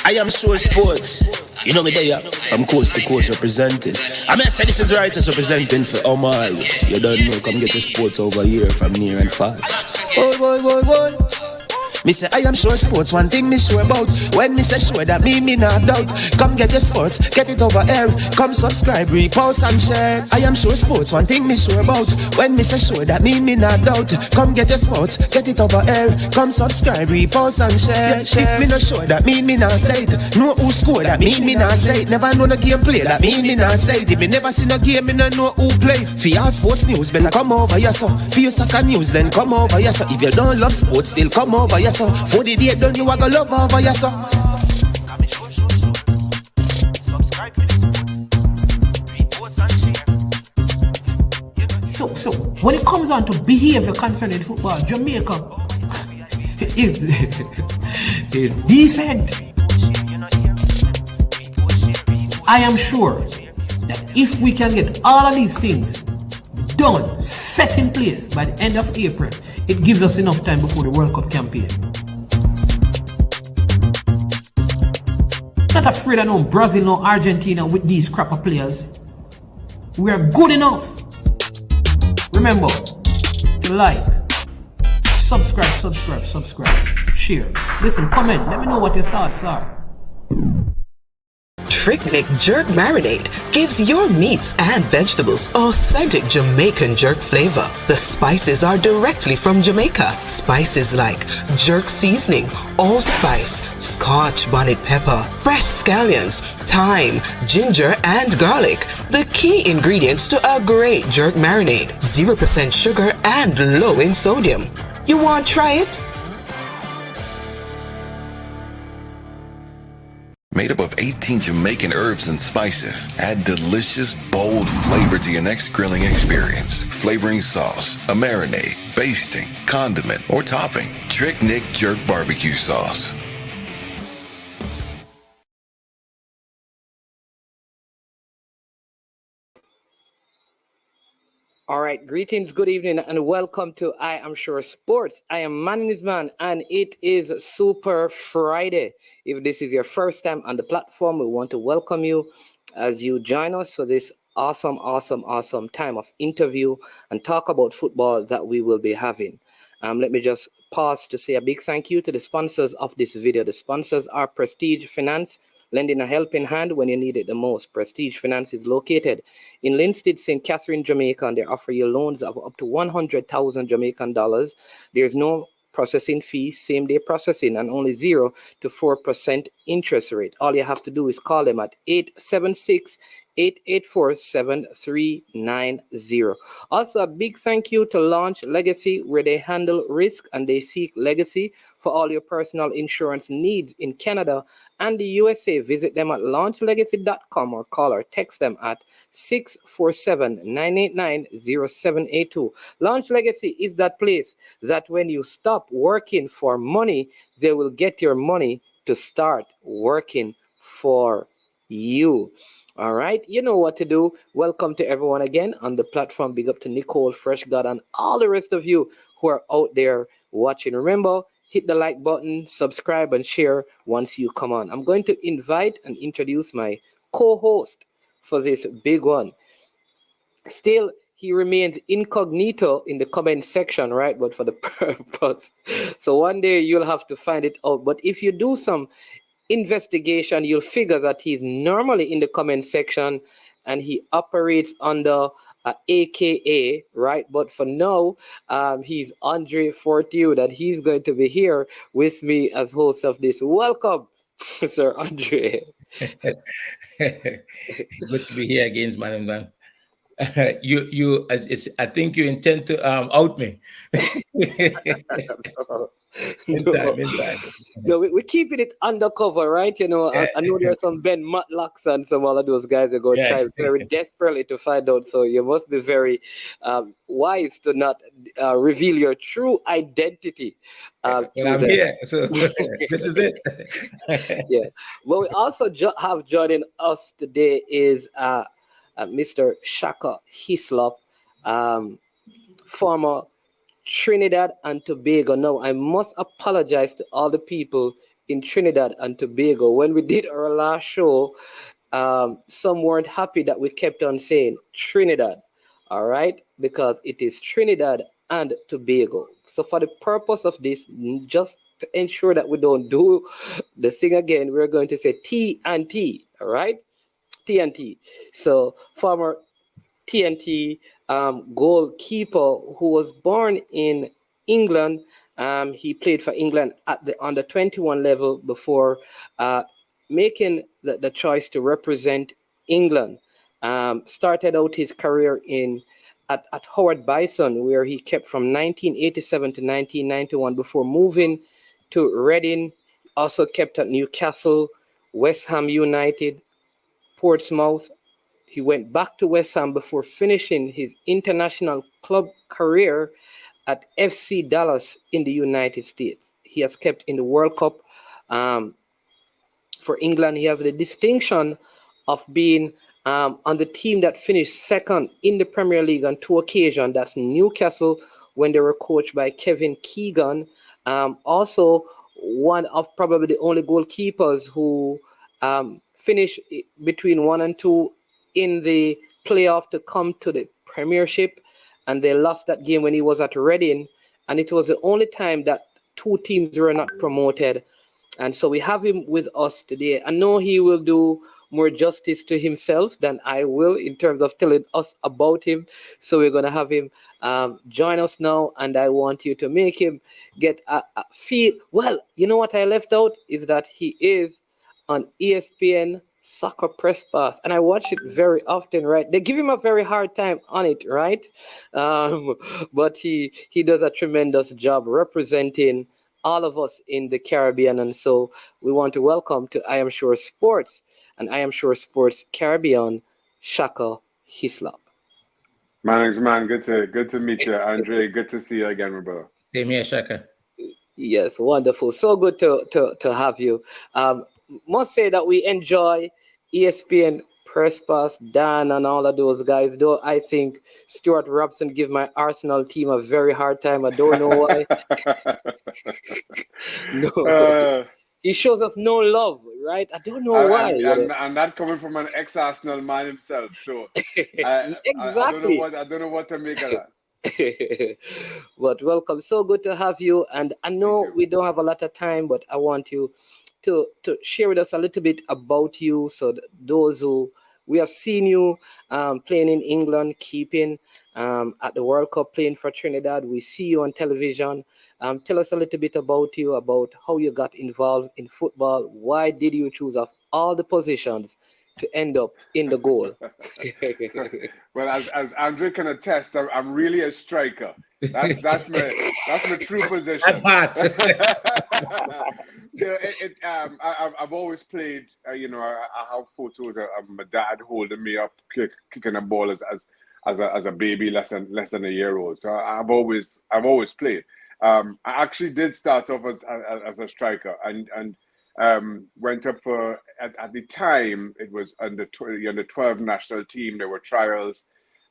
I am Sure Sports. You know me there, I'm coast to coast representing. I mean, I say this is Righteous representing for Omar. You don't know, come get the sports over here from near and far. Boy. Me say I am Sure Sports, one thing me sure about. When me say sure, that me not doubt. Come get your sports, get it over here. Come subscribe, repost and share. I am Sure Sports, one thing me sure about. When me say sure, that me not doubt. Come get your sports, get it over here. Come subscribe, repost and share. If me not sure, that me not say it. Know who score, that me not say it. Never know the game play, that me not say it. If me never seen a game, me no know who play. For your sports news, better come over here so. For your soccer news, then come over here so. If you don't love sports, still come over here so. For the day done, you are gonna love over here so. So when it comes on to behavior concerning football, Jamaica is decent. I am sure that if we can get all of these things done, set in place by the end of April, it gives us enough time before the World Cup campaign. Not afraid of no Brazil, no Argentina with these crap of players. We are good enough. Remember to like, subscribe, share. Listen, comment, let me know what your thoughts are. Trick Jerk Marinade gives your meats and vegetables authentic Jamaican jerk flavor. The spices are directly from Jamaica. Spices like jerk seasoning, allspice, Scotch bonnet pepper, fresh scallions, thyme, ginger, and garlic. The key ingredients to a great jerk marinade. 0% sugar and low in sodium. You want to try it? Made up of 18 Jamaican herbs and spices. Add delicious, bold flavor to your next grilling experience. Flavoring sauce, a marinade, basting, condiment, or topping. Trick Nick Jerk Barbecue Sauce. All right, greetings, good evening, and welcome to I Am Sure Sports. I am Manning Man, and it is Super Friday. If this is your first time on the platform, we want to welcome you as you join us for this awesome time of interview and talk about football that we will be having. Let me just pause to say a big thank you to the sponsors of this video. The sponsors are Prestige Finance, lending a helping hand when you need it the most. Prestige Finance is located in Linstead, St. Catherine, Jamaica, and they offer you loans of up to 100,000 Jamaican dollars. There's no processing fee, same-day processing, and only 0 to 4% interest rate. All you have to do is call them at 876-884-7390. Also, a big thank you to Launch Legacy, where they handle risk and they seek legacy for all your personal insurance needs in Canada and the USA. Visit them at launchlegacy.com or call or text them at 647-989-0782. Launch Legacy is that place that when you stop working for money, they will get your money to start working for you. All right, you know what to do. Welcome to everyone again on the platform. Big up to Nicole, Fresh God, and all the rest of you who are out there watching. Remember, hit the like button, subscribe, and share once you come on. I'm going to invite and introduce my co-host for this big one. Still, he remains incognito in the comment section, right? But for the purpose. So one day you'll have to find it out. But if you do some investigation, you'll figure that he's normally in the comment section and he operates under AKA, right? But for now, he's Andre Fortier, and he's going to be here with me as host of this. Welcome, Sir Andre. Good to be here again, man. I think you intend to out me. In time. No, we're keeping it undercover, right? You know, I know there are some Ben Matlocks and some all of those guys that go try very desperately to find out. So you must be very wise to not reveal your true identity. Well, I'm here, so this is it. Yeah. Well, we also have joining us today is Mr. Shaka Hislop, former Trinidad and Tobago. Now, I must apologize to all the people in Trinidad and Tobago. When we did our last show, some weren't happy that we kept on saying Trinidad, all right, because it is Trinidad and Tobago. So for the purpose of this, just to ensure that we don't do the thing again, we're going to say T and T, all right, TNT. So former TNT goalkeeper who was born in England. He played for England at the under 21 level before making the choice to represent England. Started out his career at Howard Bison, where he kept from 1987 to 1991 before moving to Reading. Also kept at Newcastle, West Ham United, Portsmouth. He went back to West Ham before finishing his international club career at FC Dallas in the United States. He has kept in the World Cup for England. He has the distinction of being on the team that finished second in the Premier League on two occasions. That's Newcastle when they were coached by Kevin Keegan. Also, one of probably the only goalkeepers who finished between 1 and 2 in the playoff to come to the Premiership, and they lost that game when he was at Reading, and it was the only time that two teams were not promoted. And so we have him with us today. I know he will do more justice to himself than I will in terms of telling us about him. So we're going to have him join us now, and I want you to make him get a feel. Well, you know what I left out is that he is on ESPN Soccer Press Pass, and I watch it very often, right? They give him a very hard time on it, right? But he does a tremendous job representing all of us in the Caribbean, and so we want to welcome to I Am Sure Sports and I Am Sure Sports Caribbean, Shaka Hislop. Man, good to meet you, Andre. Good to see you again, my brother. Same here, Shaka. Yes, wonderful. So good to have you. Must say that we enjoy ESPN Press Pass, Dan, and all of those guys. Though I think Stuart Robson give my Arsenal team a very hard time. I don't know why. No, he shows us no love, right? I don't know why. And that coming from an ex-Arsenal man himself. So exactly. I don't know what to make of that. But welcome. So good to have you. And I know we don't have a lot of time, but I want you to share with us a little bit about you. So those who we have seen you playing in England, keeping at the World Cup, playing for Trinidad. We see you on television. Tell us a little bit about you, about how you got involved in football. Why did you choose of all the positions to end up in the goal? Well, as Andre can attest, I'm really a striker. That's my true position. That's hot. So I've always played. I have photos of my dad holding me up, kicking a ball as a baby, less than a year old. So I've always played. I actually did start off as a striker and went up for at the time it was under 12 national team. There were trials.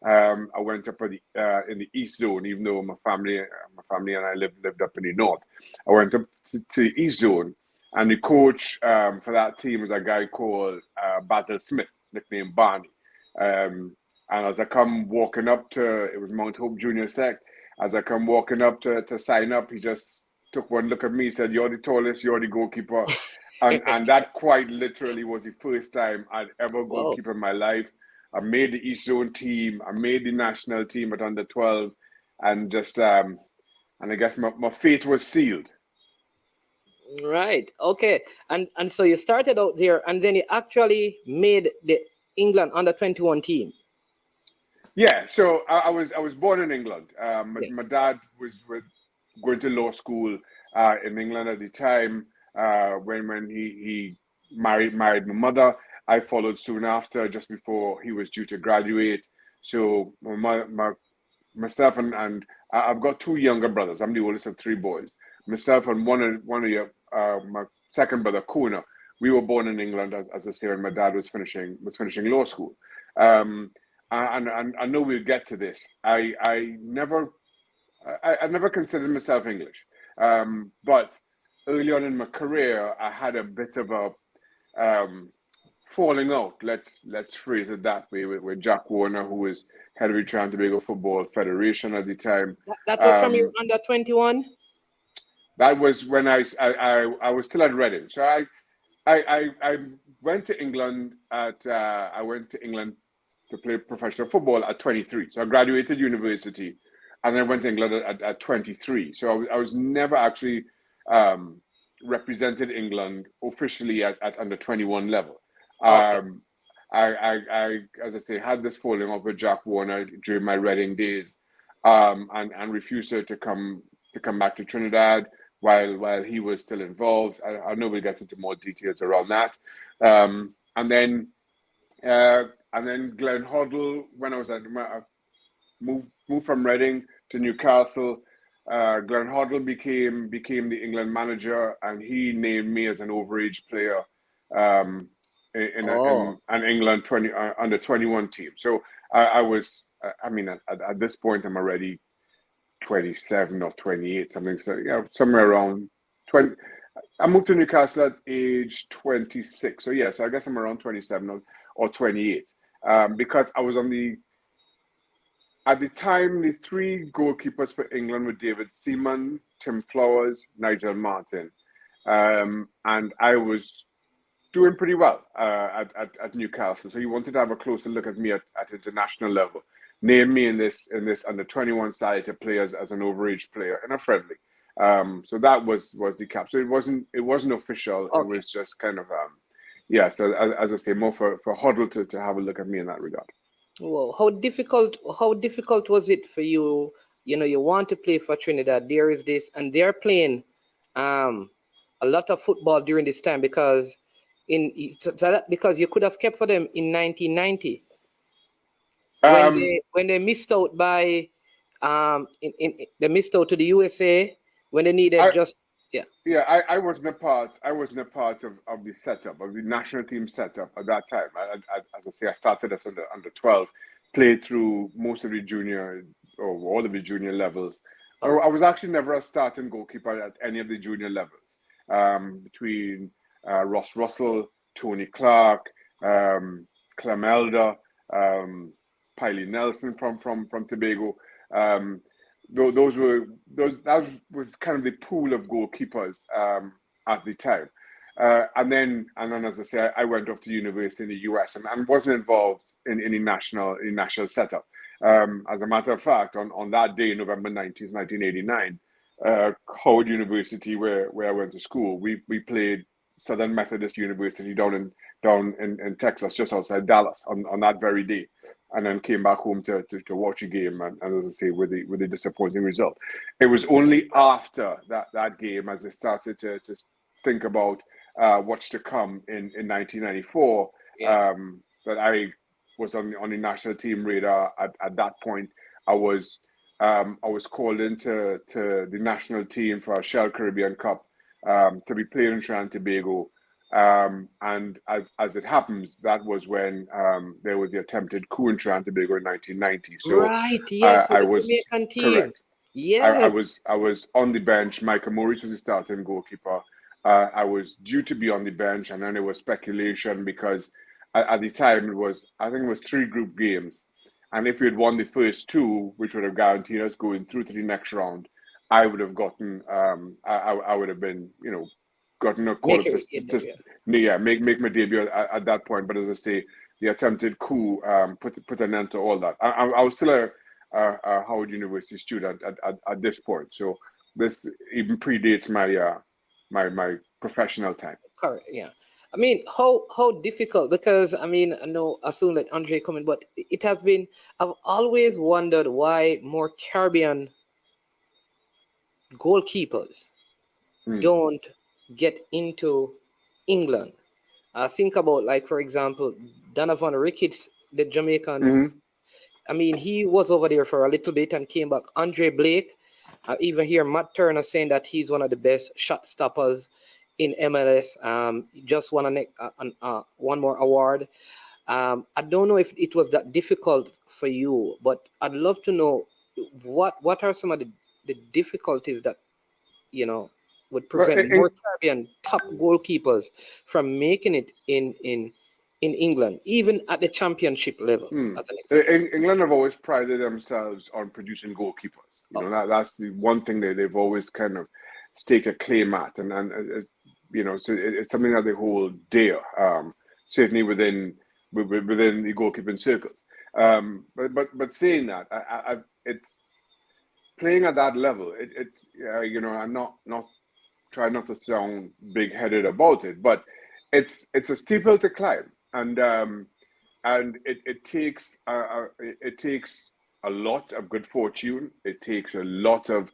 I went up in the East Zone, even though my family and I lived up in the North. I went up to the East Zone, and the coach for that team was a guy called Basil Smith, nicknamed Barney. And as I come walking up it was Mount Hope Junior Sec. As I come walking up to sign up, he just took one look at me, said, "You're the tallest, you're the goalkeeper." and that quite literally was the first time I'd ever goalkeeper in my life. I made the East Zone team. I made the national team at under 12, and just and I guess my fate was sealed. Right. Okay. And so you started out there, and then you actually made the England under 21 team. Yeah. So I was born in England. My dad was going to law school in England at the time. When he married my mother, I followed soon after, just before he was due to graduate. So myself and I've got two younger brothers. I'm the oldest of three boys. Myself and one of my second brother, Kuna, we were born in England, as I say, when my dad was finishing law school. And I know we'll get to this. I never considered myself English, but early on in my career, I had a bit of a falling out. Let's phrase it that way with Jack Warner, who was head of the Trinidad and Tobago Football Federation at the time. That was from your under 21. That was when I was still at Reading. So I went to England I went to England to play professional football at 23. So I graduated university, and then went to England at 23. So I was never actually represented England officially at under 21 level. Okay. I as I say, had this falling off with Jack Warner during my Reading days, and refused to come back to Trinidad while he was still involved. I know we'll get into more details around that. And then Glenn Hoddle, when I was moved from Reading to Newcastle. Glenn Hoddle became the England manager, and he named me as an overage player in an England under 21 team. So I was, I mean, at this point, I'm already 27 or 28, something. So yeah, somewhere around 20. I moved to Newcastle at age 26. So yeah, so I guess I'm around 27 or 28, because I was at the time, the three goalkeepers for England were David Seaman, Tim Flowers, Nigel Martin, and I was doing pretty well at Newcastle. So he wanted to have a closer look at me at international level. Named me in this under 21 side to play as an overage player and a friendly. So that was the cap. So it wasn't official. Okay. It was just kind of yeah. So as I say, more for Hoddle to have a look at me in that regard. Well, how difficult was it for you? You know, you want to play for Trinidad. There is this, and they're playing a lot of football during this time because you could have kept for them in 1990 when they missed out by they missed out to the USA when they needed I wasn't a part of the setup, of the national team setup at that time. As I say, I started at under 12, played through most of the junior or all of the junior levels. I was actually never a starting goalkeeper at any of the junior levels. Between Ross Russell, Tony Clark, Clem Elder, Piley Nelson from Tobago. That was kind of the pool of goalkeepers at the time, and then as I say, I went off to university in the US and wasn't involved in any national setup. As a matter of fact, on that day, November 19th, 1989, Howard University, where I went to school, we played Southern Methodist University down in Texas, just outside Dallas, on that very day. And then came back home to watch a game, and as I say, with the disappointing result. It was only after that game, as I started to think about what's to come in 1994, that I was on the national team radar. At that point, I was called into the national team for a Shell Caribbean Cup to be played in Trinidad and Tobago. And as it happens, that was when there was the attempted coup in Trinidad and Tobago in 1990. So right, yes, I was correct. Yes, I was on the bench. Michael Maurice was the starting goalkeeper. I was due to be on the bench, and then there was speculation because at the time I think it was 3 group games, and if we had won the first 2, which would have guaranteed us going through to the next round, I would have gotten. I would have been, gotten a call make my debut at that point. But as I say, the attempted coup put an end to all that. I was still a Howard University student at this point, so this even predates my professional time. Correct. Yeah. I mean, how difficult? Because I mean, I know I soon let Andre come in, but it has been. I've always wondered why more Caribbean goalkeepers don't get into England. Think about, like, for example, Donovan Ricketts, the Jamaican. I mean, he was over there for a little bit and came back. Andre Blake, I even hear Matt Turner saying that he's one of the best shot stoppers in MLS. Just won one more award. I don't know if it was that difficult for you, but I'd love to know what are some of the difficulties that would Well, prevent more Caribbean top goalkeepers from making it in England, even at the championship level, as an example. England have always prided themselves on producing goalkeepers. You know, that's the one thing they've always kind of staked a claim at, and it's, you know, so it's something that they hold dear. Certainly within the goalkeeping circles. But saying that, it's playing at that level. It's you know, I'm not try not to sound big-headed about it, but it's a steep hill to climb, and it takes a lot of good fortune. It takes a lot of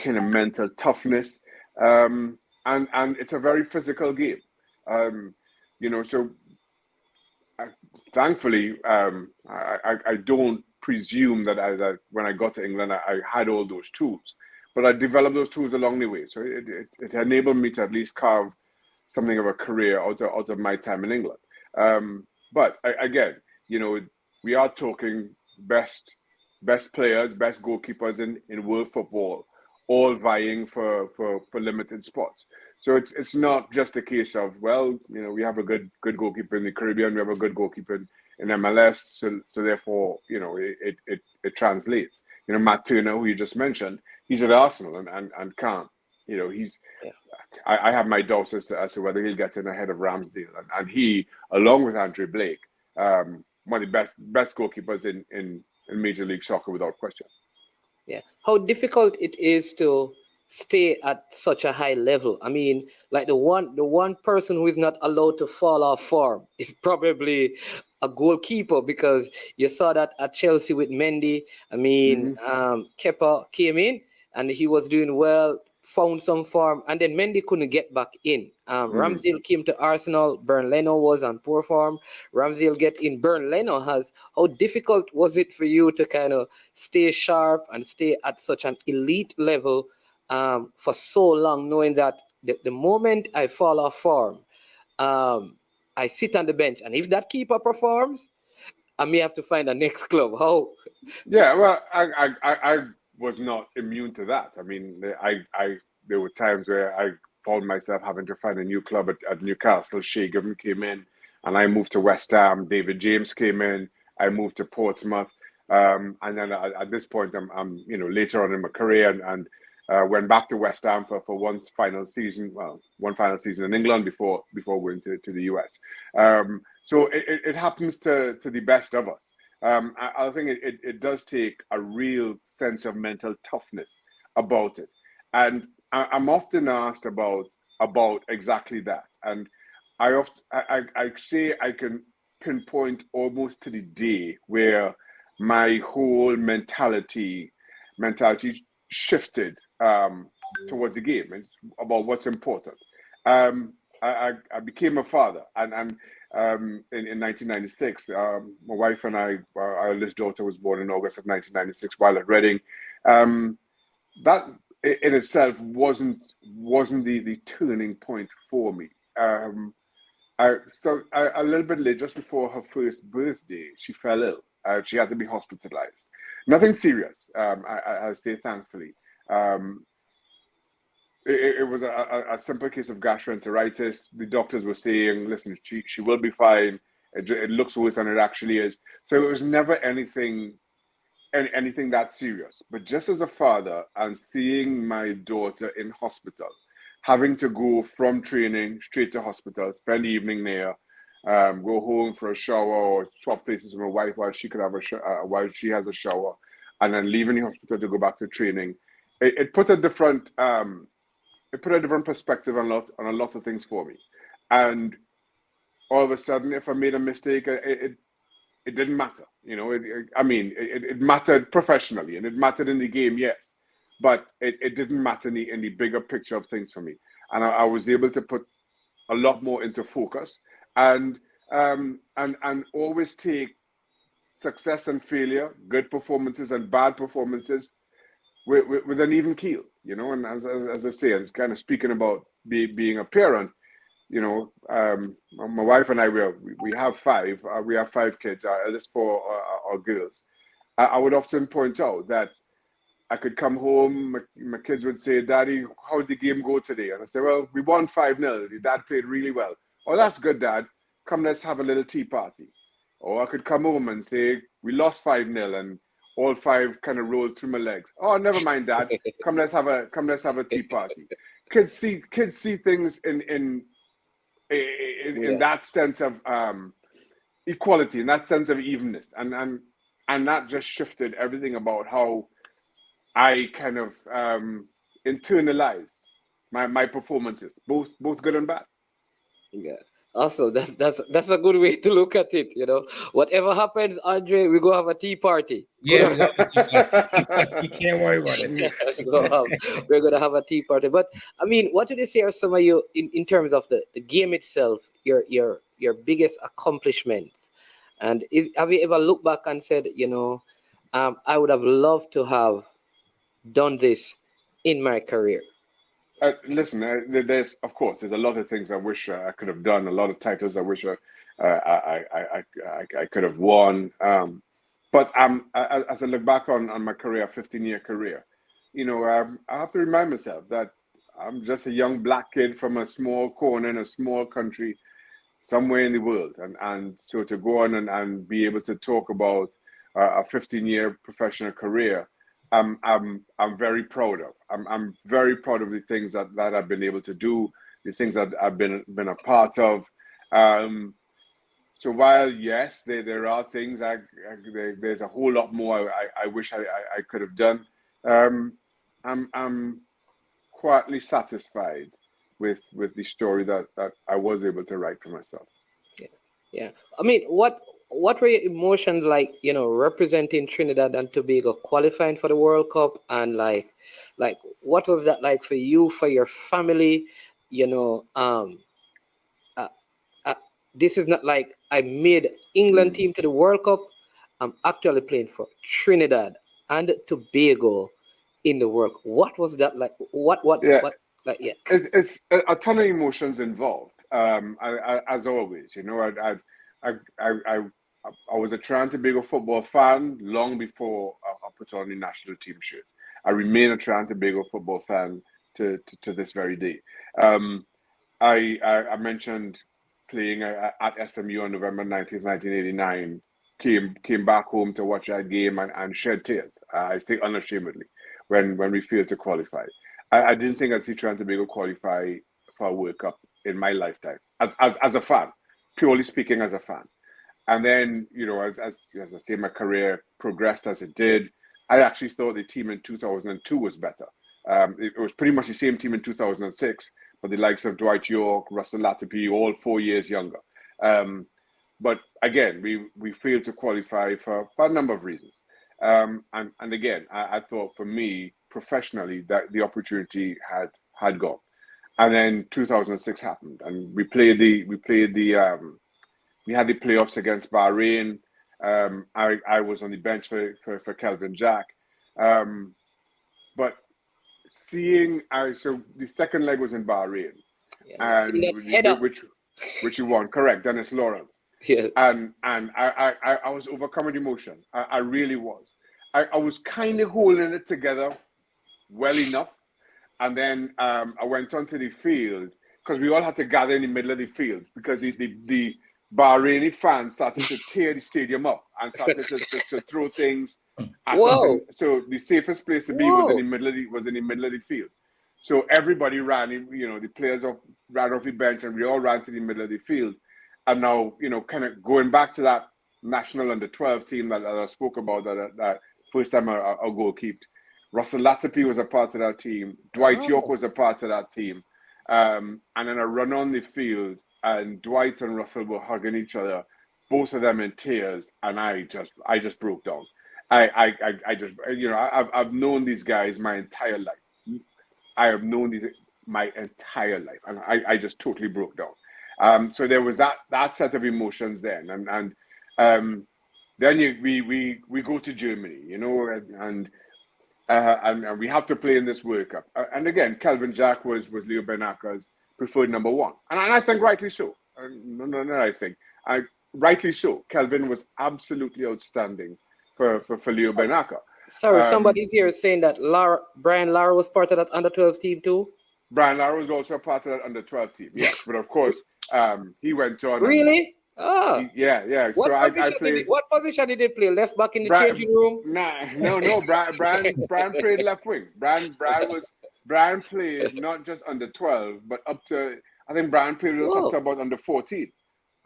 kind of mental toughness, and it's a very physical game. You know, so thankfully, I don't presume that when I got to England, I had all those tools, but I developed those tools along the way. So it enabled me to at least carve something of a career out of my time in England. But again, you know, we are talking best players, best goalkeepers in world football, all vying for limited spots. So it's not just a case of, well, you know, we have a good goalkeeper in the Caribbean, we have a good goalkeeper in MLS, so therefore, you know, it translates. You know, Matt Turner, who you just mentioned, he's at Arsenal and can't. You know, I have my doubts as to whether he'll get in ahead of Ramsdale, and he, along with Andrew Blake, one of the best goalkeepers in Major League Soccer without question. Yeah. How difficult it is to stay at such a high level. I mean, like the one person who is not allowed to fall off form is probably a goalkeeper, because you saw that at Chelsea with Mendy. I mean, Kepa came in and he was doing well, found some form, and then Mendy couldn't get back in. Ramsdale came to Arsenal. Bern Leno was on poor form. Ramsdale get in. Bern Leno has. How difficult was it for you to kind of stay sharp and stay at such an elite level for so long, knowing that the moment I fall off form, I sit on the bench, and if that keeper performs, I may have to find a next club. How? Yeah, well, I was not immune to that. I mean, there were times where I found myself having to find a new club at Newcastle. Shea Given came in, and I moved to West Ham. David James came in. I moved to Portsmouth, and then at this point, I'm you know, later on in my career, and went back to West Ham for one final season. Well, one final season in England before going to the US. So it happens to the best of us. I think it does take a real sense of mental toughness about it, and I'm often asked about exactly that, and I say I can pinpoint almost to the day where my whole mentality shifted towards the game. It's about what's important. I became a father, and in 1996, my wife and I, our eldest daughter was born in August of 1996 while at Reading. That in itself wasn't the turning point for me. A little bit late, just before her first birthday, she fell ill. She had to be hospitalized. Nothing serious, I say thankfully. It was a simple case of gastroenteritis. The doctors were saying, listen, she will be fine. It looks worse than it actually is. So it was never anything that serious. But just as a father, and seeing my daughter in hospital, having to go from training straight to hospital, spend the evening there, go home for a shower or swap places with my wife while she could have while she has a shower, and then leaving the hospital to go back to training, it put a different perspective on a lot of things for me. And all of a sudden, if I made a mistake, it didn't matter. You know, it mattered professionally and it mattered in the game, yes, but it didn't matter in the bigger picture of things for me. And I was able to put a lot more into focus and always take success and failure, good performances and bad performances with an even keel, you know. And as I say, I'm kind of speaking about being a parent. You know, my wife and I, we have five kids. Our eldest four are girls. I would often point out that I could come home, my kids would say, Daddy, how did the game go today? And I say, well, we won 5-0. Your dad played really well. Oh, that's good, Dad. Come, let's have a little tea party. Or I could come home and say, we lost 5-0 and all 5 kind of rolled through my legs. Oh, never mind, Dad. Come, let's have a tea party. Kids see things in that sense of equality, in that sense of evenness. And that just shifted everything about how I kind of internalized my performances, both good and bad. Yeah. Also, that's a good way to look at it. Whatever happens, Andre, we go have a tea party. Yeah, we got a tea party. You can't worry about it. We're gonna have a tea party. But I mean, what would you say are some of you in terms of the game itself, your biggest accomplishments? And have you ever looked back and said, I would have loved to have done this in my career? Listen, there's a lot of things I wish I could have done, a lot of titles I wish I could have won. But as I look back on my career, 15-year career, I have to remind myself that I'm just a young black kid from a small corner in a small country somewhere in the world. And so to go on and be able to talk about a 15-year professional career, I'm very proud of. I'm very proud of the things that I've been able to do, the things that I've been a part of. So while yes, there are things there's a whole lot more I wish I could have done. I'm quietly satisfied with the story that I was able to write for myself. Yeah. I mean, what were your emotions like, representing Trinidad and Tobago, qualifying for the World Cup, and like what was that like for you, for your family? This is not like I made England team to the World Cup. I'm actually playing for Trinidad and Tobago in the World Cup. What was that like? It's a ton of emotions involved. As always, I was a Trinidad and Tobago football fan long before I put on the national team shirt. I remain a Trinidad and Tobago football fan to this very day. I mentioned playing at SMU on November 19th, 1989. Came back home to watch that game and shed tears. I say unashamedly when we failed to qualify. I didn't think I'd see Trinidad and Tobago qualify for a World Cup in my lifetime as a fan, purely speaking as a fan. And then, as I say, my career progressed as it did. I actually thought the team in 2002 was better. It was pretty much the same team in 2006, but the likes of Dwight York, Russell Latapy, all 4 years younger. But again, we failed to qualify for a number of reasons. And again, I thought for me, professionally, that the opportunity had gone. And then 2006 happened, and we had the playoffs against Bahrain. I was on the bench for Kelvin Jack. But so the second leg was in Bahrain, and which you won, correct, Dennis Lawrence. Yeah. And I was overcome with emotion. I really was. I was kind of holding it together well enough. And then I went onto the field because we all had to gather in the middle of the field because the Bahraini fans started to tear the stadium up and started to throw things at us. So the safest place to be was in the middle of the field. So everybody ran, the players ran off the bench and we all ran to the middle of the field. And now, kind of going back to that national under-12 team that I spoke about, that first time I goalkeeped. Russell Latapy was a part of that team. Dwight York was a part of that team. And then I run on the field and Dwight and Russell were hugging each other, both of them in tears. And I just broke down. I've known these guys my entire life. I have known these my entire life. And I just totally broke down. So there was that set of emotions then. And then we go to Germany, and we have to play in this World Cup. And again, Kelvin Jack was Leo Benaka's preferred number one. And I think rightly so. Rightly so. Kelvin was absolutely outstanding for Leo Benaka. Sorry, somebody's here saying that Brian Lara was part of that under 12 team too. Brian Lara was also a part of that under 12 team. Yes, but of course, he went on. Really? Ah. Yeah. What So position I played. what position did he play? Left back in the changing room? No. Brian played left wing. Brian played not just under 12, but up to, I think Brian played with us up to about under 14,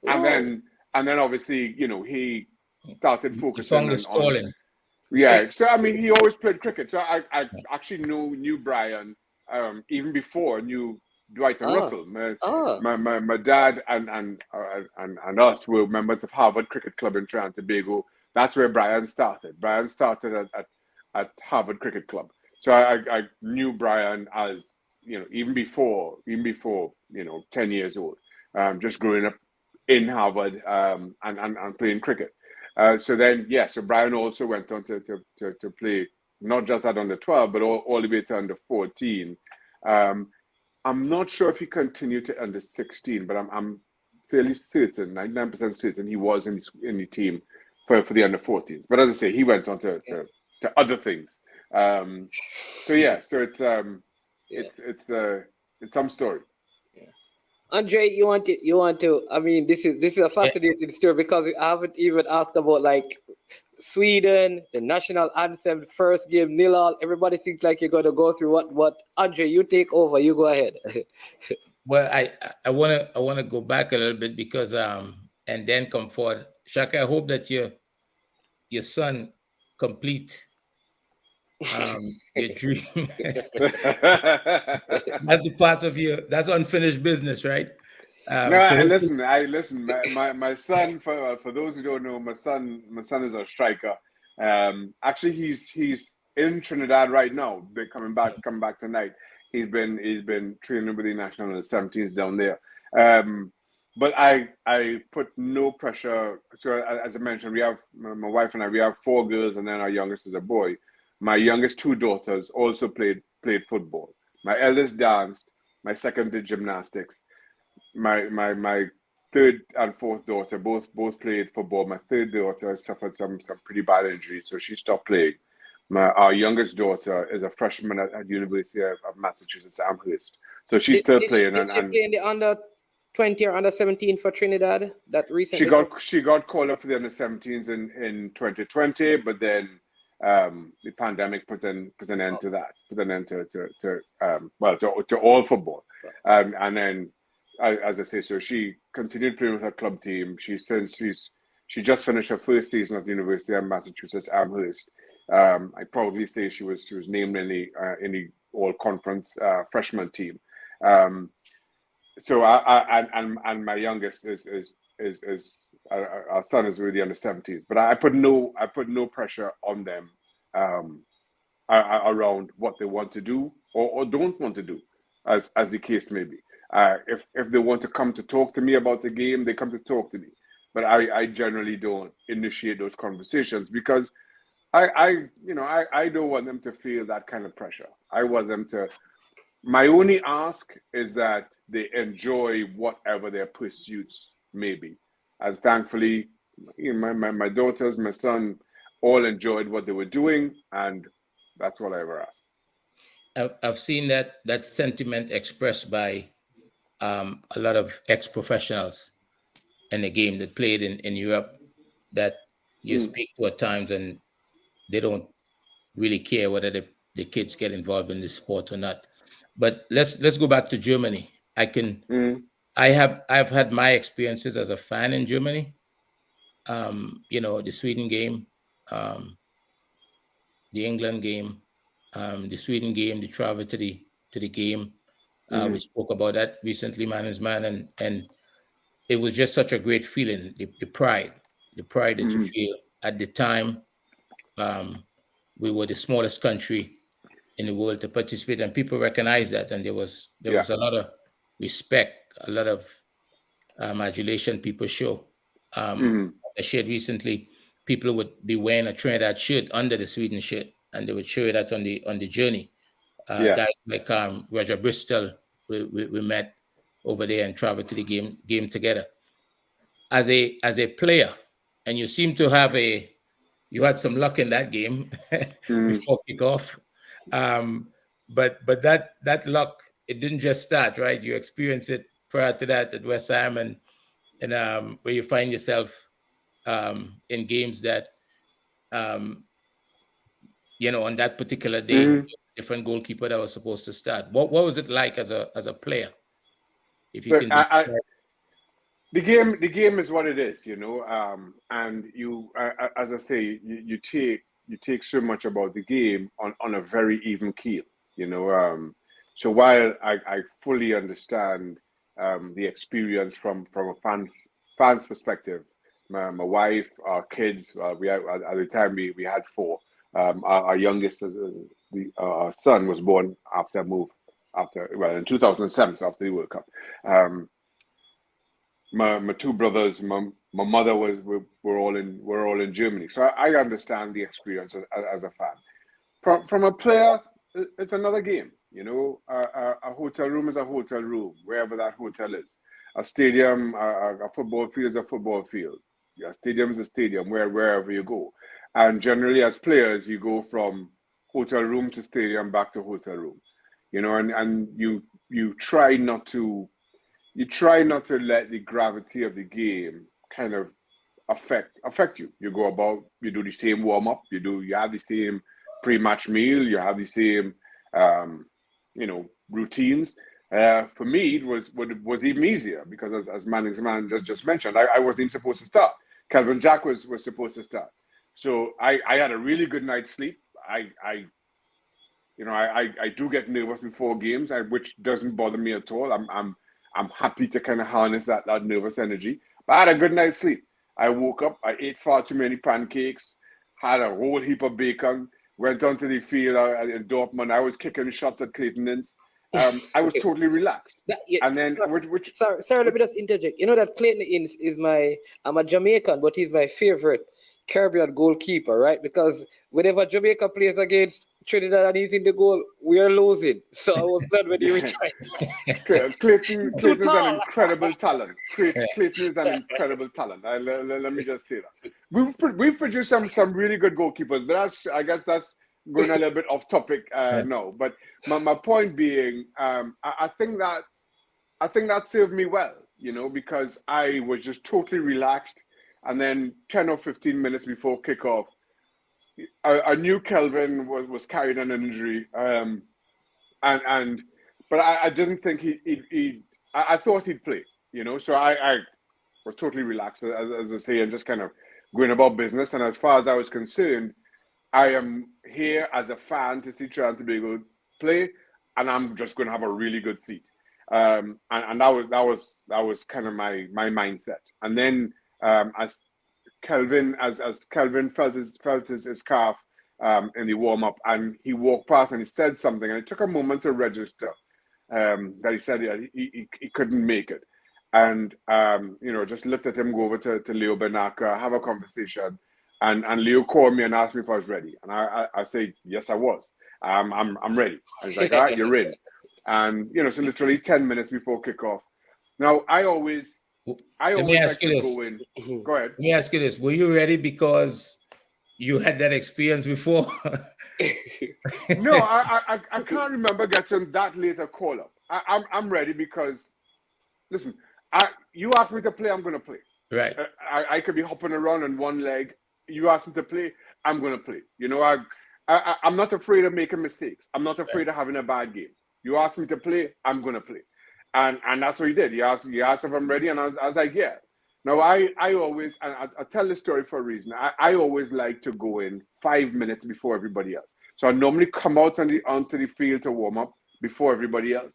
and then obviously he started focusing on. Yeah, so I mean he always played cricket. So I actually knew Brian even before I knew Dwight and Russell. My dad and us were members of Harvard Cricket Club in Trinidad and Tobago. That's where Brian started. Brian started at Harvard Cricket Club. So I knew Brian as even before 10 years old, just growing up in Harvard and playing cricket. So Brian also went on to play not just at under 12, but all the way to under 14. I'm not sure if he continued to under 16, but I'm fairly certain, 99% certain, he was in the team for the under 14s. But as I say, he went on to other things. So it's some story. Andre, you want to? I mean, this is a fascinating story because I haven't even asked about like Sweden, the national anthem, first game 0-0. Everybody thinks like you're going to go through what. Andre, you take over. You go ahead. Well, I wanna go back a little bit because and then come forward. Shaka, I hope that your son complete your dream. That's a part of that's unfinished business, right? Listen. My son, for those who don't know, my son is a striker. Actually, he's in Trinidad right now. They're coming back tonight. He's been training with the national under 17s down there. But I put no pressure. So as I mentioned, we have my wife and I. We have 4 girls, and then our youngest is a boy. My youngest 2 daughters also played football. My eldest danced. My second did gymnastics. My 3rd and 4th daughter both played football. My 3rd daughter suffered some pretty bad injuries, so she stopped playing. Our youngest daughter is a freshman at University of Massachusetts Amherst, so she's still playing. Did she play in the under 20 or under 17 for Trinidad? That recently she got called up for the under 17s in 2020, but then the pandemic put an end to that. Put an end to all football, and then. As I say, so she continued playing with her club team. She just finished her first season at the University of Massachusetts Amherst. I probably say she was named in the all conference freshman team. So and my youngest is our son is really under 17s. But I put no pressure on them around what they want to do or don't want to do, as the case may be. If they want to come to talk to me about the game, they come to talk to me. But I generally don't initiate those conversations because I don't want them to feel that kind of pressure. I want them to. My only ask is that they enjoy whatever their pursuits may be, and thankfully, my daughters, my son, all enjoyed what they were doing, and that's all I ever asked. I've seen that sentiment expressed by a lot of ex-professionals in the game that played in Europe that you speak to at times, and they don't really care whether the kids get involved in the sport or not. But let's go back to Germany. I've had my experiences as a fan in Germany. The Sweden game, the England game, the Sweden game, the travel to the game. We spoke about that recently, man is man, and it was just such a great feeling. The pride that you feel at the time. We were the smallest country in the world to participate, and people recognized that, and there was a lot of respect, a lot of adulation people show. I shared recently, people would be wearing a Trinidad shirt under the Sweden shirt, and they would show that on the journey. Guys like Roger Bristol, we met over there and traveled to the game together. As a player, and you seem to have a you had some luck in that game before kickoff. But that luck, it didn't just start, right? You experienced it prior to that at West Ham, and where you find yourself in games that on that particular day, different goalkeeper that was supposed to start. What was it like as a player? If you But can. the game is what it is, and you, as I say, you take so much about the game on a very even keel, So while I fully understand the experience from a fan's perspective, my wife, our kids, we had, at the time we had 4. Our youngest, our son, was born in 2007, so after the World Cup. My 2 brothers, my mother were all in Germany, so I understand the experience as a fan. From a player, it's another game. A hotel room is a hotel room, wherever that hotel is. A stadium, a football field is a football field. A stadium is a stadium, wherever you go. And generally, as players, you go from hotel room to stadium, back to hotel room. And you try not to let the gravity of the game kind of affect you. You go about, you do the same warm up, you have the same pre-match meal, you have the same routines. For me, it was even easier because as Manning's man just mentioned, I wasn't even supposed to start. Calvin Jack was supposed to start, so I had a really good night's sleep. I do get nervous before games, which doesn't bother me at all. I'm happy to kind of harness that nervous energy. But I had a good night's sleep. I woke up, I ate far too many pancakes, had a whole heap of bacon, went onto the field in Dortmund. I was kicking shots at Clayton's. I was totally relaxed. And then, sorry, let me just interject. You know that Clayton is I'm a Jamaican, but he's my favorite Caribbean goalkeeper, right? Because whenever Jamaica plays against Trinidad and he's in the goal, we are losing. So I was glad when he retired. Clayton is an incredible talent. Clayton is an incredible talent. Let me just say that. We've produced some really good goalkeepers, but I guess that's going a little bit off topic now. But my point being, I think that served me well, because I was just totally relaxed. And then 10 or 15 minutes before kickoff, I knew Kelvin was carrying an injury, but I didn't think I thought he'd play, So I was totally relaxed, as I say, and just kind of going about business. And as far as I was concerned, I am here as a fan to see Trinidad and Tobago play, and I'm just going to have a really good seat. And that was kind of my mindset. And then as Kelvin felt his calf in the warm up, and he walked past and he said something, and it took a moment to register that he said he couldn't make it, and just looked at him, go over to Leo Benaka, have a conversation, and Leo called me and asked me if I was ready, and I said yes, I was. I'm ready. And he's like, all right, you're in. And so literally 10 minutes before kickoff. Now I always like to go in. Go ahead. Let me ask you this: were you ready because you had that experience before? No, I can't remember getting that late a call up. I'm ready because, listen, you asked me to play, I'm going to play. Right. I could be hopping around on one leg. You asked me to play, I'm going to play. I'm not afraid of making mistakes. I'm not afraid of having a bad game. You asked me to play, I'm going to play. And that's what he did. He asked if I'm ready, and I was like, yeah. Now, I always, and I tell this story for a reason, I always like to go in 5 minutes before everybody else. So I normally come out onto the field to warm up before everybody else.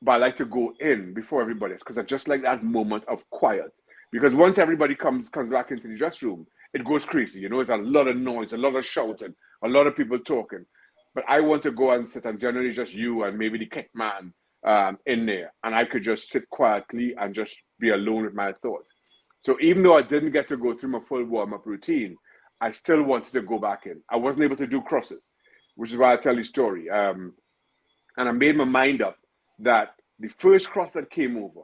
But I like to go in before everybody else because I just like that moment of quiet. Because once everybody comes back into the dressing room, it goes crazy. It's a lot of noise, a lot of shouting, a lot of people talking. But I want to go and sit, and generally just you and maybe the kick man in there, and I could just sit quietly and just be alone with my thoughts. So even though I didn't get to go through my full warm-up routine, I still wanted to go back in. I wasn't able to do crosses, which is why I tell you story. And I made my mind up that the first cross that came over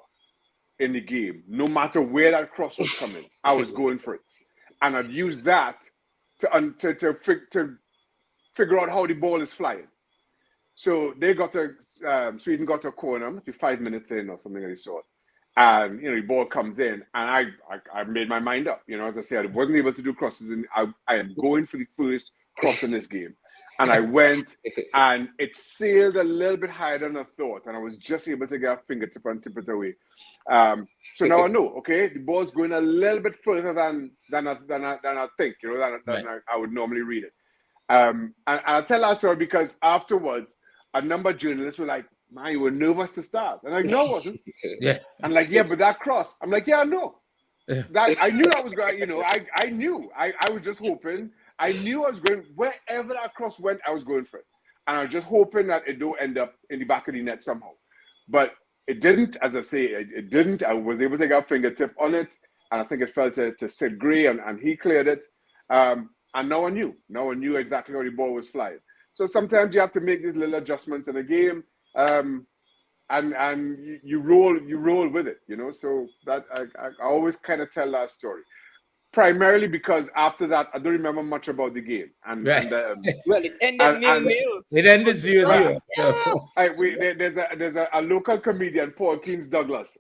in the game, no matter where that cross was coming, I was going for it. And I'd use that to figure out how the ball is flying. So they got Sweden got a corner, maybe 5 minutes in or something of the sort. And the ball comes in, and I made my mind up. As I said, I wasn't able to do crosses, and I am going for the first cross in this game. And I went, and it sailed a little bit higher than I thought, and I was just able to get a fingertip and tip it away. So now I know, okay, the ball's going a little bit further than I think, than I would normally read it. And I'll tell that story because afterwards, a number of journalists were like, "Man, you were nervous to start." And I'm like, "No, I wasn't." Yeah. I'm like, "Yeah, but that cross." I'm like, "Yeah, I know." That I knew that was going. I knew. I was just hoping. I knew I was going wherever that cross went. I was going for it, and I was just hoping that it don't end up in the back of the net somehow. But it didn't. As I say, it didn't. I was able to get a fingertip on it, and I think it fell to Sid Gray, and he cleared it. And now I knew. Now I knew exactly how the ball was flying. So sometimes you have to make these little adjustments in a game, and you roll with it, So that I always kind of tell that story, primarily because after that I don't remember much about the game, and right. Well, it ended 0-0. It ended 0-0. There's a local comedian, Paul Keynes Douglas,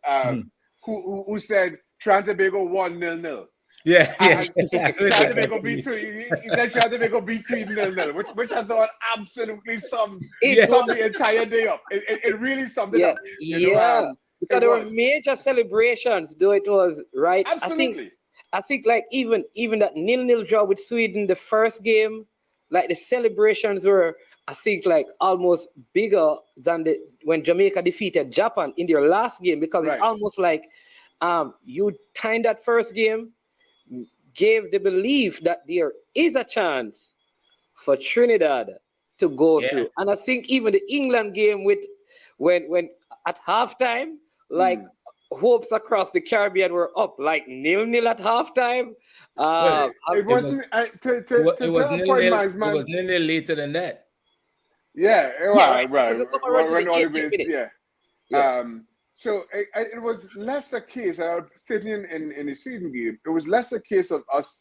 who said Trinidad won 0-0. Yeah, yes. Trinidad beat Sweden. He said Trinidad beat Sweden 0-0, which I thought absolutely summed the entire day up. It really summed it up. Because there were major celebrations, though it was right. Absolutely. I think like even that 0-0 draw with Sweden, the first game, like the celebrations were, I think, like almost bigger than when Jamaica defeated Japan in their last game, because it's almost like you timed that first game, gave the belief that there is a chance for Trinidad to go through. And I think even the England game when at halftime, like hopes across the Caribbean were up like 0-0 at halftime. It wasn't. It was 0-0 later than that. Yeah, right. So it was less a case. I was sitting in the Sweden game. It was less a case of us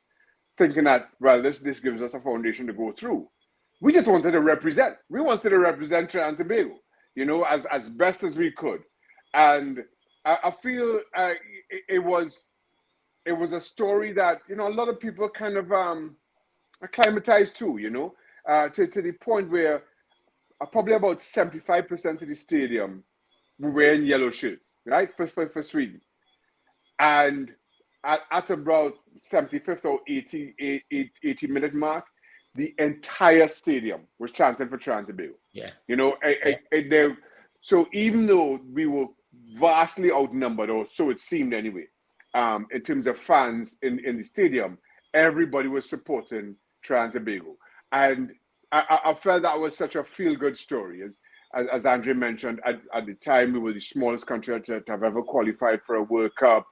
thinking that, well, this gives us a foundation to go through. We just wanted to represent. We wanted to represent Trinidad and Tobago, as best as we could. And I feel it was a story that a lot of people kind of acclimatized to, to the point where probably about 75% of the stadium were wearing yellow shirts, right, for Sweden. And at about 75th or 80 minute mark, the entire stadium was chanting for Trinidad and Tobago. So even though we were vastly outnumbered, or so it seemed anyway, in terms of fans in the stadium, everybody was supporting Trinidad and Tobago. And I felt that was such a feel-good story. As Andre mentioned, at the time, we were the smallest country to have ever qualified for a World Cup.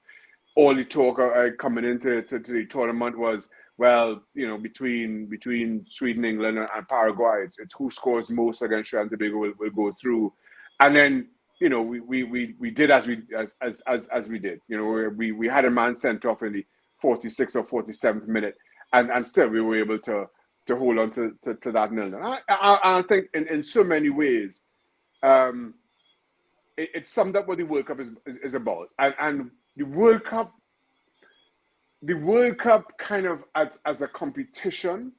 All the talk coming into the tournament was, well, between Sweden, England, and Paraguay, it's who scores most against Trinidad and Tobago will go through. And then, we did as we did. We had a man sent off in the 46th or 47th minute, and still we were able to hold on to that 0-0. I think in so many ways, it summed up what the World Cup is about. And the World Cup kind of as a competition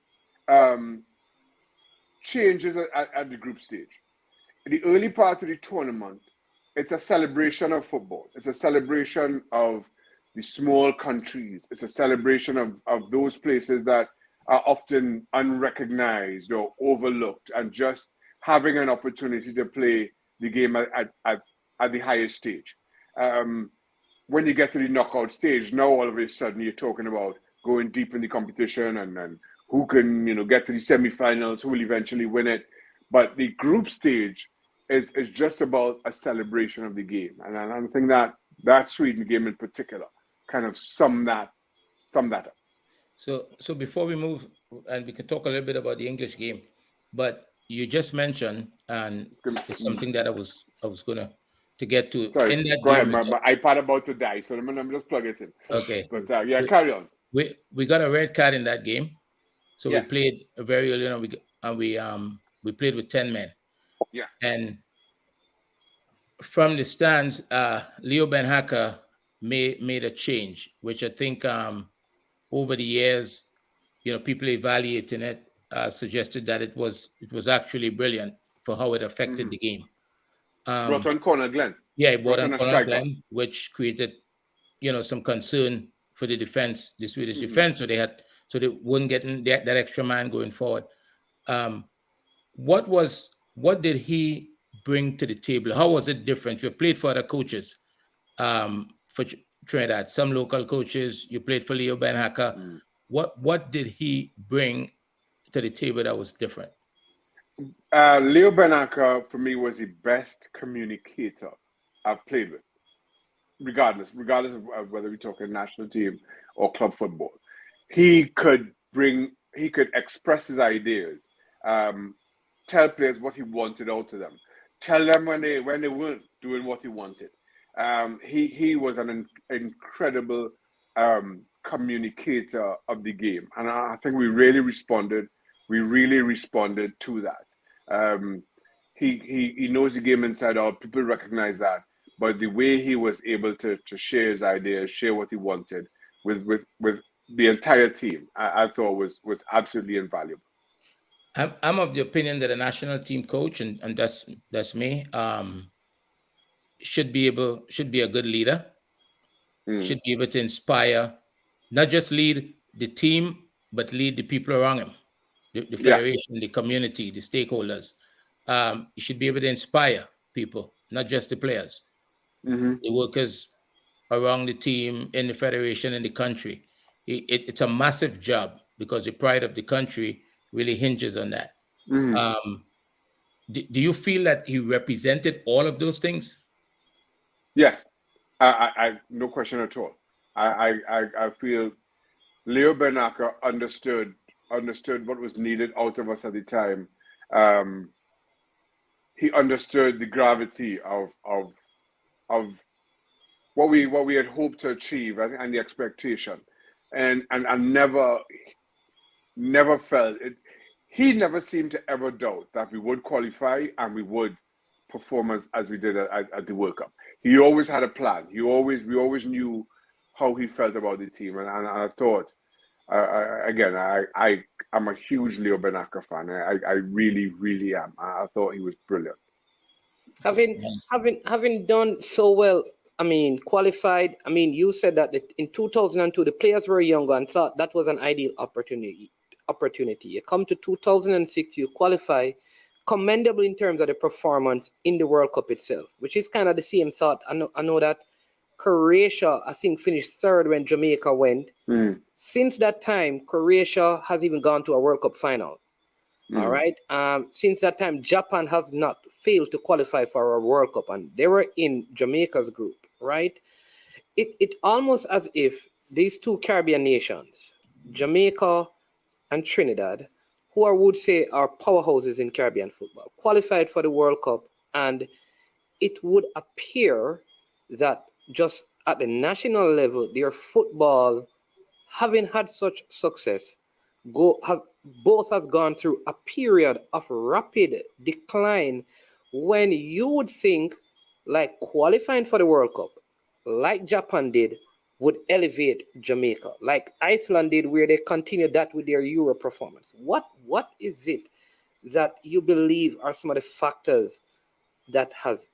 changes at the group stage. In the early part of the tournament, it's a celebration of football. It's a celebration of the small countries. It's a celebration of those places that are often unrecognized or overlooked, and just having an opportunity to play the game at the highest stage. When you get to the knockout stage, now all of a sudden you're talking about going deep in the competition and who can get to the semifinals, who will eventually win it. But the group stage is just about a celebration of the game, and I think that Sweden game in particular kind of summed that up. So before we move, and we can talk a little bit about the English game, but you just mentioned, and it's something that I was gonna to get to. Sorry, in that go game, ahead. My iPad about to die, so let me just plug it in. Okay, but carry on. We got a red card in that game, So Yeah. we played very early on. We played with 10 men. Yeah. And from the stands, Leo Ben Hacker made a change, which I think over the years, people evaluating it suggested that it was actually brilliant for how it affected the game. Brought on Conor Glenn. Yeah, it brought Brought on on a Conor striker. Glenn, which created some concern for the defense, the Swedish defense. So they wouldn't get that extra man going forward. What did he bring to the table? How was it different? You've played for other coaches for Trinidad, some local coaches. You played for Leo Ben Hacker. What did he bring to the table that was different? Leo Ben Hacker, for me, was the best communicator I've played with, regardless of whether we're talking national team or club football. He could express his ideas, tell players what he wanted out of them, tell them when they weren't doing what he wanted. He was an incredible communicator of the game, and I think we really responded to that. He knows the game inside out. People recognize that, but the way he was able to share his ideas, share what he wanted with the entire team, I thought was absolutely invaluable. I'm of the opinion that a national team coach, and that's me, should be a good leader, should be able to inspire, not just lead the team, but lead the people around him, the federation, the community, the stakeholders. You should be able to inspire people, not just the players, the workers around the team, in the federation, in the country. It's a massive job because the pride of the country really hinges on that. Do you feel that he represented all of those things? Yes, I no question at all. I feel Leo Ben Hacker understood what was needed out of us at the time. He understood the gravity of what we had hoped to achieve and the expectation, and never felt it. He never seemed to ever doubt that we would qualify and we would perform as we did at the World Cup. He always had a plan. We always knew how he felt about the team, and I thought, I'm a huge Leo Ben Hacker fan. I really am. I thought he was brilliant. Having done so well, qualified. You said that in 2002 the players were younger and thought that was an ideal opportunity. You come to 2006, you qualify, commendable in terms of the performance in the World Cup itself, which is kind of the same thought. I know that Croatia, I think, finished third when Jamaica went. Since that time, Croatia has even gone to a World Cup final. All right. Since that time, Japan has not failed to qualify for a World Cup, and they were in Jamaica's group, right? It almost as if these two Caribbean nations, Jamaica and Trinidad, who I would say are powerhouses in Caribbean football, qualified for the World Cup, and it would appear that just at the national level, their football, having had such success, both has gone through a period of rapid decline, when you would think like qualifying for the World Cup, like Japan did, would elevate Jamaica, like Iceland did, where they continued that with their Euro performance. What is it that you believe are some of the factors that has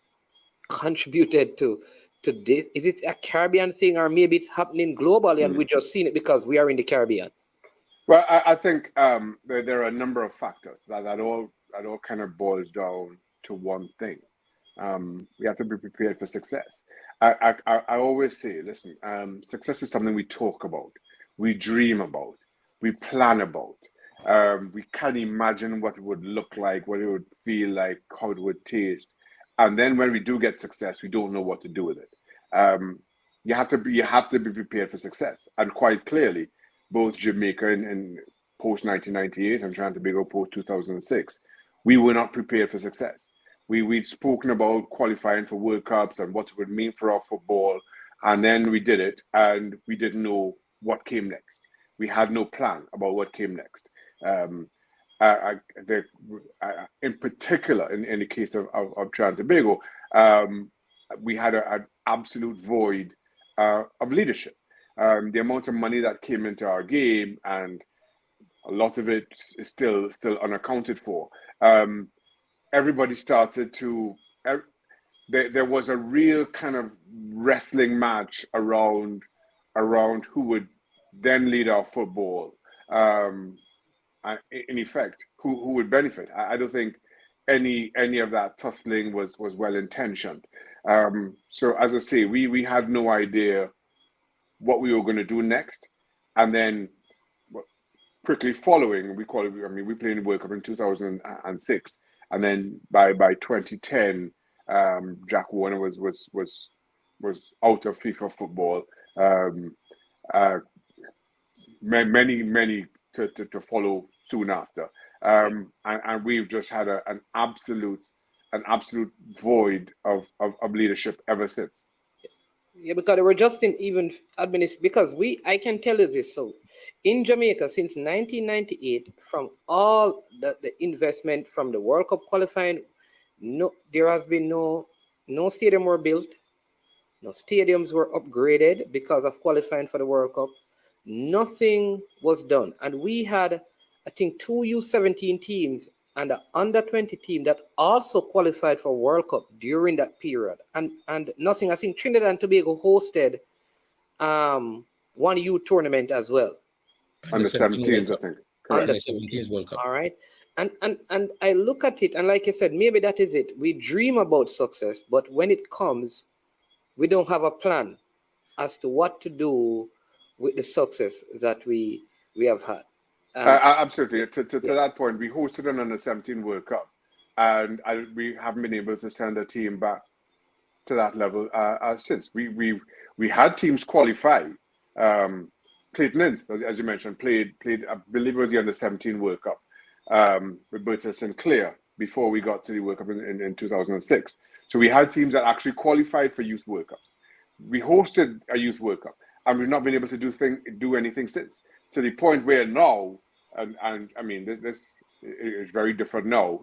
contributed to this? Is it a Caribbean thing, or maybe it's happening globally and we just seen it because we are in the Caribbean? Well, I think there are a number of factors that all kind of boils down to one thing. We have to be prepared for success. I always say, listen, success is something we talk about, we dream about, we plan about. We can imagine what it would look like, what it would feel like, how it would taste. And then when we do get success, we don't know what to do with it. You have to be prepared for success. And quite clearly, both Jamaica and post 1998 and trying to be post 2006, we were not prepared for success. We'd spoken about qualifying for World Cups and what it would mean for our football, and then we did it, and we didn't know what came next. We had no plan about what came next. In particular, in the case of Trinidad and Tobago, we had an absolute void of leadership. The amount of money that came into our game, and a lot of it is still unaccounted for. Everybody started to. There was a real kind of wrestling match around who would then lead our football. In effect, who would benefit. I don't think any of that tussling was well intentioned. So as I say, we had no idea what we were going to do next, and then quickly following, we played in the World Cup in 2006, and then by 2010, Jack Warner was out of FIFA football. Many to follow soon after, and we've just had an absolute void of leadership ever since. Yeah, because they were just in even because I can tell you this. So in Jamaica since 1998, from all the investment from the World Cup qualifying, there has been no stadium were built, no stadiums were upgraded because of qualifying for the World Cup. Nothing was done. And we had, I think, 2 U17 teams and an under-20 team that also qualified for World Cup during that period. And nothing. I think Trinidad and Tobago hosted one youth tournament as well. Under 17s, I think. Under 17s World Cup. All right. And I look at it, and like I said, maybe that is it. We dream about success, but when it comes, we don't have a plan as to what to do with the success that we have had. Absolutely. To that point, we hosted an under-17 World Cup, and we haven't been able to send a team back to that level since. We had teams qualify. Clayton Ince, as you mentioned, played I believe it was the under-17 World Cup with Bertha Sinclair before we got to the World Cup in 2006. So we had teams that actually qualified for Youth World Cups. We hosted a Youth World Cup, and we've not been able to do anything since. To the point where now, and I mean, this is very different now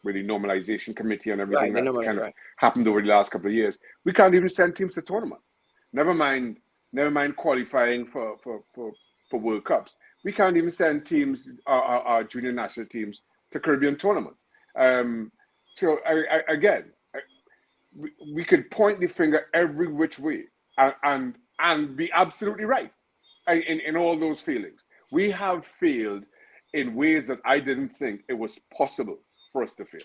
with the normalization committee and everything that's kind of happened over the last couple of years. We can't even send teams to tournaments. Never mind qualifying for World Cups. We can't even send teams, our junior national teams, to Caribbean tournaments. So again, we could point the finger every which way and be absolutely right in all those feelings. We have failed in ways that I didn't think it was possible for us to fail.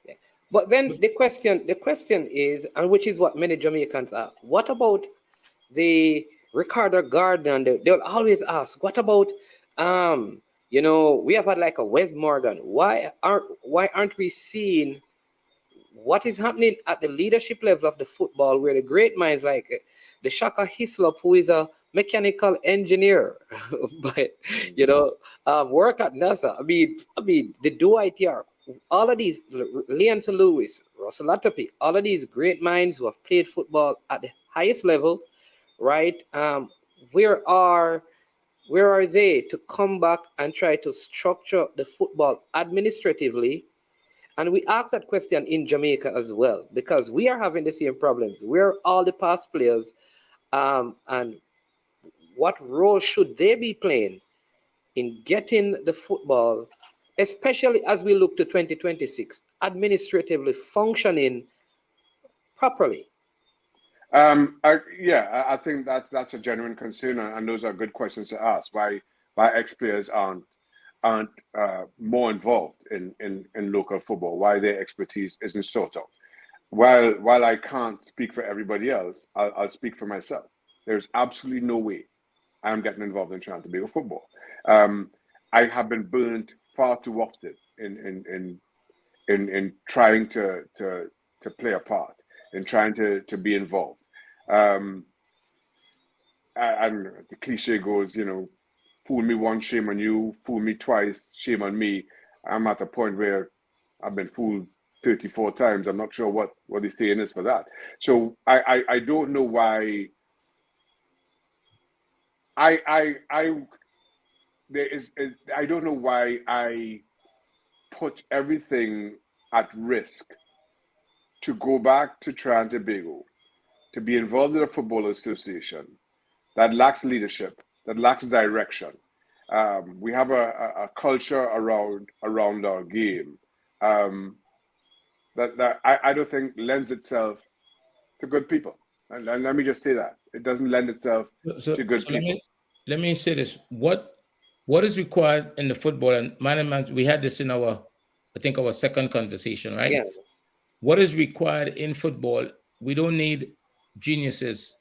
Yeah. But then the question is, and which is what many Jamaicans ask, what about the Ricardo Gardner? They'll always ask, what about we have had like a Wes Morgan. Why aren't we seeing what is happening at the leadership level of the football, where the great minds like the Shaka Hislop, who is a mechanical engineer, but work at NASA. I mean, the DoITR, all of these, Leon Lewis, Russell Latopi, all of these great minds who have played football at the highest level, right? Where are they to come back and try to structure the football administratively? And we ask that question in Jamaica as well, because we are having the same problems. Where are all the past players, and what role should they be playing in getting the football, especially as we look to 2026, administratively functioning properly? I think that's a genuine concern, and those are good questions to ask. Why ex-players aren't more involved in local football? Why their expertise isn't sought out? While I can't speak for everybody else, I'll speak for myself. There's absolutely no way I'm getting involved in Trinidad and Tobago football. I have been burnt far too often in trying to play a part, in trying to be involved. And as the cliche goes, fool me once, shame on you. Fool me twice, shame on me. I'm at a point where I've been fooled 34 times. I'm not sure what the saying is for that. So I don't know why. I don't know why I put everything at risk to go back to Trinidad and Tobago, to be involved in a football association that lacks leadership, that lacks direction. We have a culture around our game that I don't think lends itself to good people. And let me just say that it doesn't lend itself to good people. Let me say this: what is required in the football and management? We had this in our second conversation, right? Yeah. What is required in football? We don't need geniuses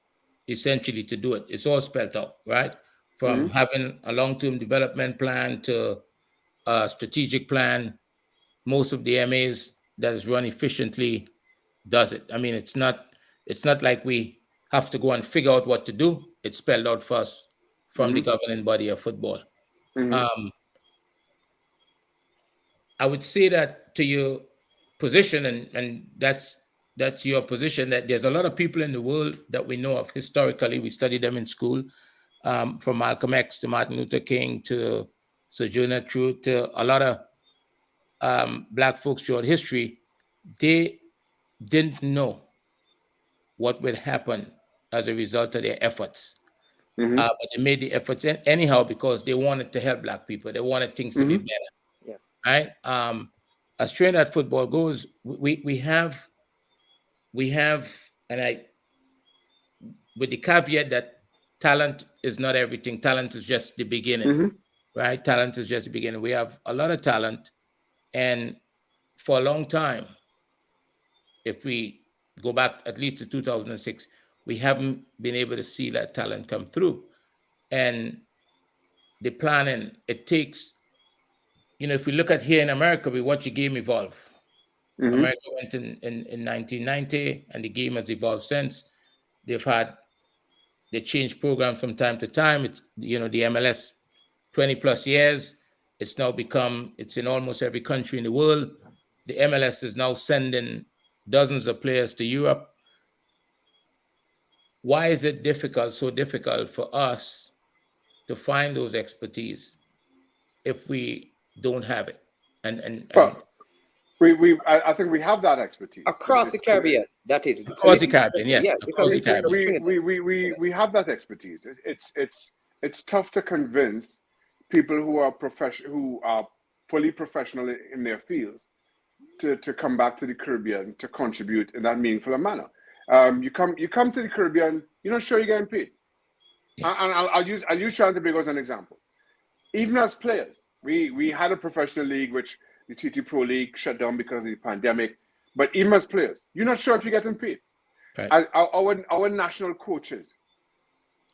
essentially to do it. It's all spelled out, right? From having a long-term development plan to a strategic plan. Most of the MAs that is run efficiently does it. I mean, it's not like we have to go and figure out what to do. It's spelled out for us from the governing body of football. I would say that to your position, and that's your position, that there's a lot of people in the world that we know of historically. We studied them in school, from Malcolm X to Martin Luther King to Sojourner Truth to a lot of Black folks throughout history. They didn't know what would happen as a result of their efforts. But they made the efforts anyhow because they wanted to help Black people. They wanted things to be better. Yeah. Right? As Trinidad football goes, we have, and I, with the caveat that talent is not everything. Talent is just the beginning, right? Talent is just the beginning. We have a lot of talent, and for a long time, if we go back at least to 2006, we haven't been able to see that talent come through. And the planning, it takes, if we look at here in America, we watch the game evolve. America went in 1990, and the game has evolved since. They changed programs from time to time. It's, the MLS, 20 plus years. It's now it's in almost every country in the world. The MLS is now sending dozens of players to Europe. Why is it so difficult for us to find those expertise if we don't have it? I think we have that expertise Across the Caribbean, that is. Across the Caribbean, yes. Yeah, Across the Caribbean. We have that expertise. It's tough to convince people who are fully professional in their fields to come back to the Caribbean to contribute in that meaningful manner. You come to the Caribbean, you're not sure you're getting paid. And I'll use Trinidad and Tobago as an example. Even as players, we had a professional league, which the TT Pro League shut down because of the pandemic. But even as players, you're not sure if you're getting paid. Right. Our national coaches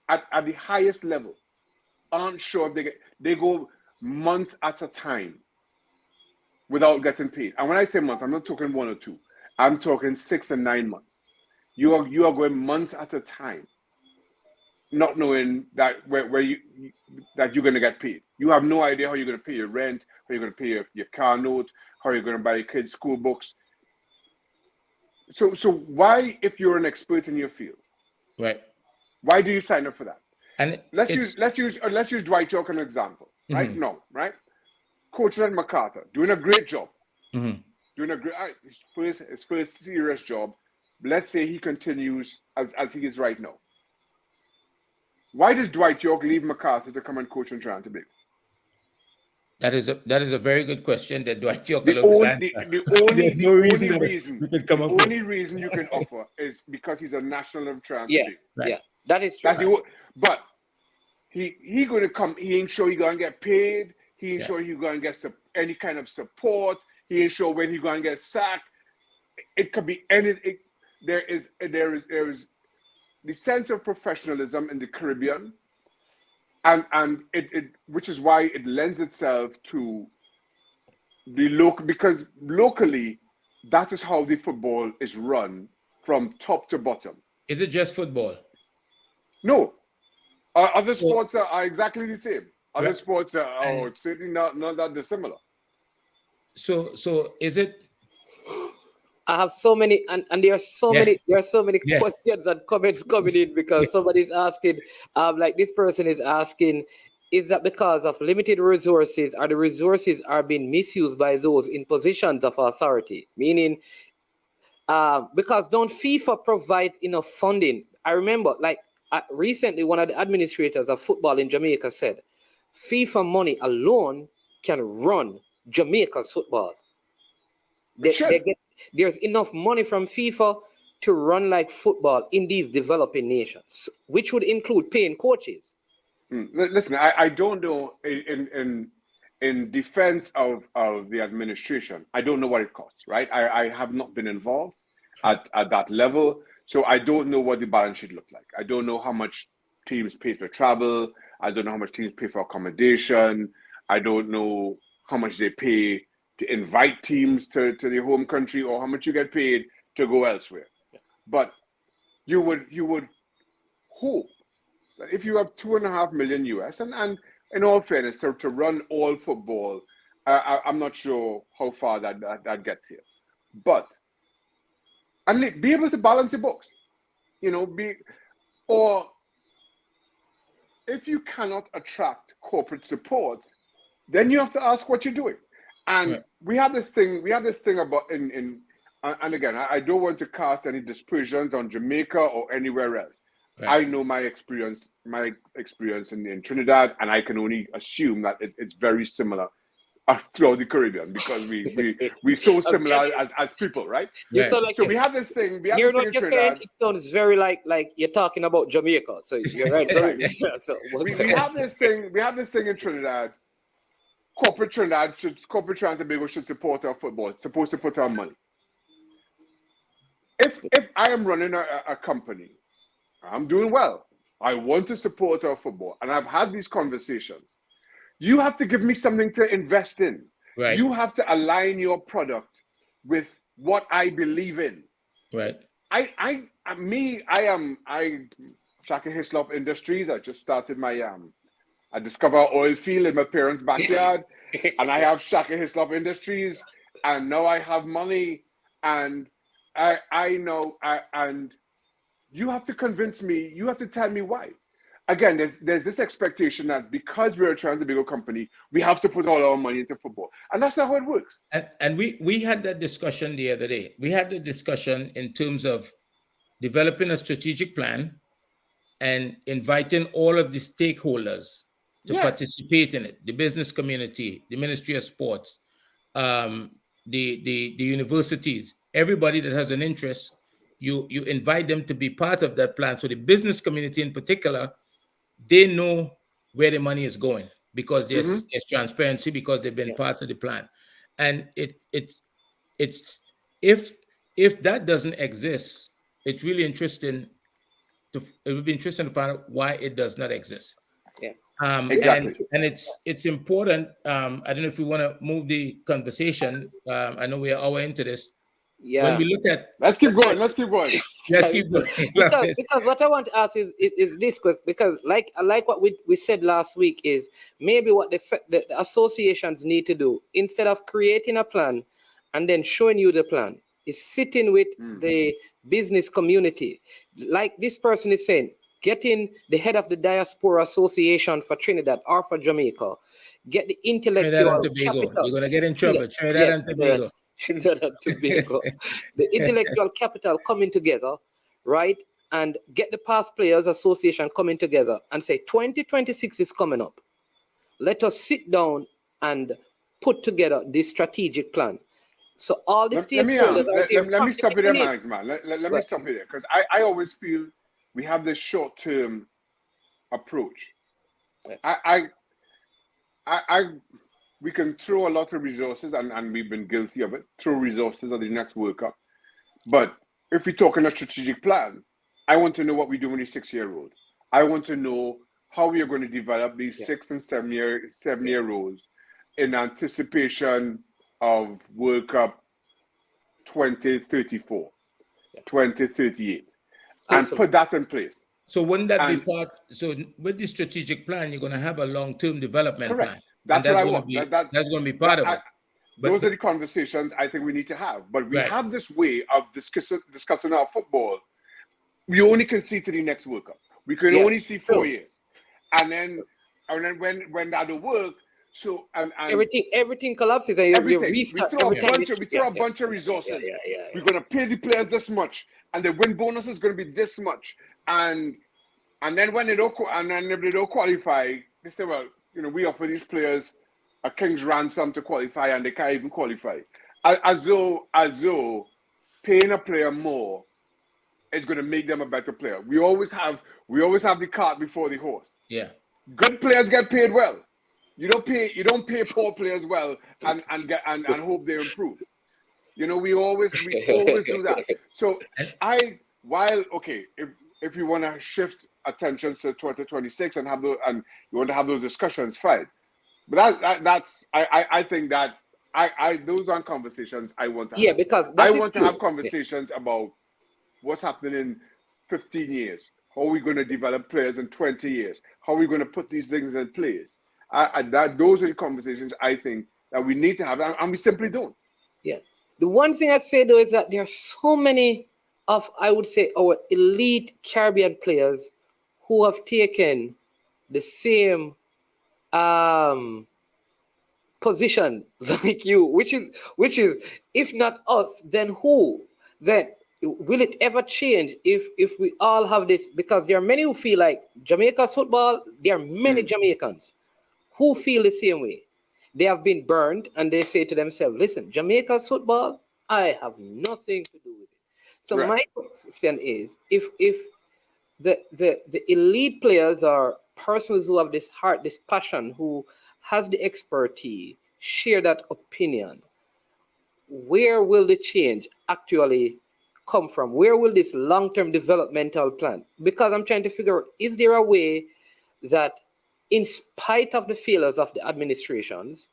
at the highest level aren't sure if they go months at a time without getting paid. And when I say months, I'm not talking 1 or 2. I'm talking 6 and 9 months. You are going months at a time, not knowing that that you're going to get paid. You have no idea how you're going to pay your rent, how you're going to pay your car note, how you're going to buy your kids' school books. So why, if you're an expert in your field, right? Why do you sign up for that? And let's use Dwight York as an example, right? No, right? Coach at MacArthur doing a great job, doing a great his first serious job. Let's say he continues as he is right now. Why does Dwight York leave MacArthur to come and coach in Trinidad and Tobago? That is a very good question that Dwight York the only reason you can offer is because he's a national of Trinidad and Tobago. Right. Yeah, that is true. But he going to come. He ain't sure he going to get paid. He ain't sure he going to get any kind of support. He ain't sure when he going to get sacked. It could be anything. There is the sense of professionalism in the Caribbean, and it which is why it lends itself to the local, because locally that is how the football is run from top to bottom. Is it just football? No, other sports are exactly the same. Other sports are certainly not that dissimilar. So is it? I have so many, and there are so many questions and comments coming in because somebody's asking, like this person is asking, is that because of limited resources, or the resources are being misused by those in positions of authority? Meaning, because don't FIFA provides enough funding? I remember, like recently, one of the administrators of football in Jamaica said, FIFA money alone can run Jamaica's football. There's enough money from FIFA to run like football in these developing nations, which would include paying coaches. Listen, I don't know in defense of the administration. I don't know what it costs, right? I have not been involved at that level, so I don't know what the balance sheet look like. I don't know how much teams pay for travel. I don't know how much teams pay for accommodation. I don't know how much they pay to invite teams to their home country, or how much you get paid to go elsewhere. But you would hope that if you have $2.5 million US, and in all fairness, to run all football, I'm not sure how far that gets here, but and be able to balance your books, or if you cannot attract corporate support, then you have to ask what you're doing. And we had this thing about and again, I don't want to cast any dispersions on Jamaica or anywhere else. Right. I know my experience in Trinidad, and I can only assume that it's very similar throughout the Caribbean, because we so similar as people, right? Yeah. So we have this thing. We have you're this not thing just saying it sounds very like you're talking about Jamaica. So you're right. So we have this thing. We have this thing in Trinidad. Corporate Trinidad and Tobago should support our football. It's supposed to put our money. If I am running a company, I'm doing well, I want to support our football, and I've had these conversations, you have to give me something to invest in. Right. You have to align your product with what I believe in. Right. I Shaka Hislop Industries. I just started my I discovered an oil field in my parents' backyard, and I have Shaka Hislop Industries, and now I have money, and I know, and you have to convince me, you have to tell me why. Again, there's this expectation that because we're a Tobago company, we have to put all our money into football, and that's not how it works. And we had that discussion the other day. We had the discussion in terms of developing a strategic plan and inviting all of the stakeholders to participate in it: the business community, the Ministry of Sports, the universities, everybody that has an interest. You invite them to be part of that plan. So the business community in particular, they know where the money is going, because there's transparency, because they've been part of the plan. And it's if that doesn't exist, it's really interesting. It would be interesting to find out why it does not exist. Yeah. Exactly. And it's important. I don't know if we want to move the conversation. I know we are hour into this. Yeah. When we look at, let's keep going. Because what I want to ask is this, because like what we said last week, is maybe what the associations need to do, instead of creating a plan and then showing you the plan, is sitting with the business community, like this person is saying, getting the head of the Diaspora Association for Trinidad or for Jamaica, get the intellectual capital. You're going to get in trouble. Trinidad and Tobago. Trinidad and Tobago. The intellectual capital coming together, right? And get the Past Players Association coming together and say, 2026 is coming up. Let us sit down and put together this strategic plan. So all the stakeholders let me stop you there, man. Let me stop you there, because I always feel we have this short-term approach. We can throw a lot of resources, and we've been guilty of it, throw resources at the next World Cup. But if we're talking a strategic plan, I want to know what we do when we're 6-year-old. I want to know how we are going to develop these 6 and 7-year-olds in anticipation of World Cup 2034, 2038, and put that in place. So wouldn't that be part? So with the strategic plan, you're going to have a long-term development plan. That's what I want. That's going to be part of it. Those are the conversations I think we need to have. But we have this way of discussing our football. We only can see to the next World Cup. We can only see 4 years. And then and then when that don't work, so and everything collapses and you everything. restart. We throw a bunch of resources. We're gonna pay the players this much, and the win bonus is gonna be this much, and then when they don't if they don't qualify, they say, well, we offer these players a king's ransom to qualify, and they can't even qualify. As though paying a player more is going to make them a better player. We always have the cart before the horse. Yeah. Good players get paid well. You don't pay poor players well and hope they improve. We always do that. So if you want to shift attention to 2026 and you want to have those discussions, fine. But I think that those aren't conversations I want to have. Yeah, because I want to have conversations about what's happening in 15 years. How are we going to develop players in 20 years? How are we going to put these things in place? Those are the conversations I think that we need to have, and we simply don't. Yeah. The one thing I say though is that there are so many of, I would say, our elite Caribbean players who have taken the same position like you, which is if not us, then who? Then will it ever change if we all have this? Because there are many who feel like Jamaica's football, there are many Jamaicans who feel the same way. They have been burned and they say to themselves, listen, Jamaica's football, I have nothing to do with it. So my question is, if the elite players are persons who have this heart, this passion, who has the expertise, share that opinion, where will the change actually come from? Where will this long-term developmental plan? Because I'm trying to figure out, is there a way that in spite of the failures of the administrations,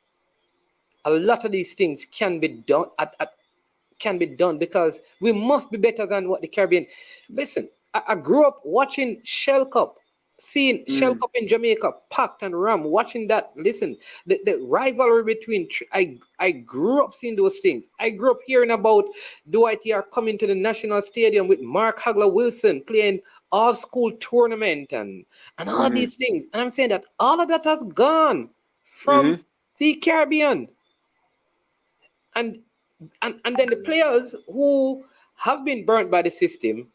a lot of these things can be done because we must be better than what the Caribbean. Listen, I grew up watching Shell Cup, seeing Shell Cup in Jamaica, packed and ram, watching that. Listen, the rivalry between, I grew up seeing those things. I grew up hearing about DYTR coming to the National Stadium with Mark Hagler Wilson playing all school tournament and all of these things. And I'm saying that all of that has gone from the Caribbean. And then the players who have been burnt by the system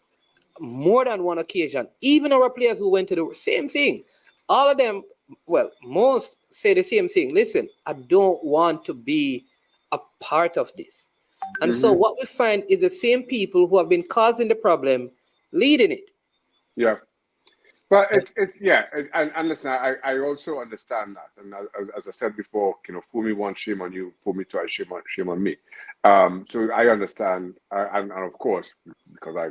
more than one occasion, even our players who went to the same thing, all of them, well, most say the same thing. Listen, I don't want to be a part of this. And so what we find is the same people who have been causing the problem leading it. Yeah. But and listen, I also understand that, and as I said before, fool me once, shame on you; fool me twice, shame on me. So I understand, and of course, because I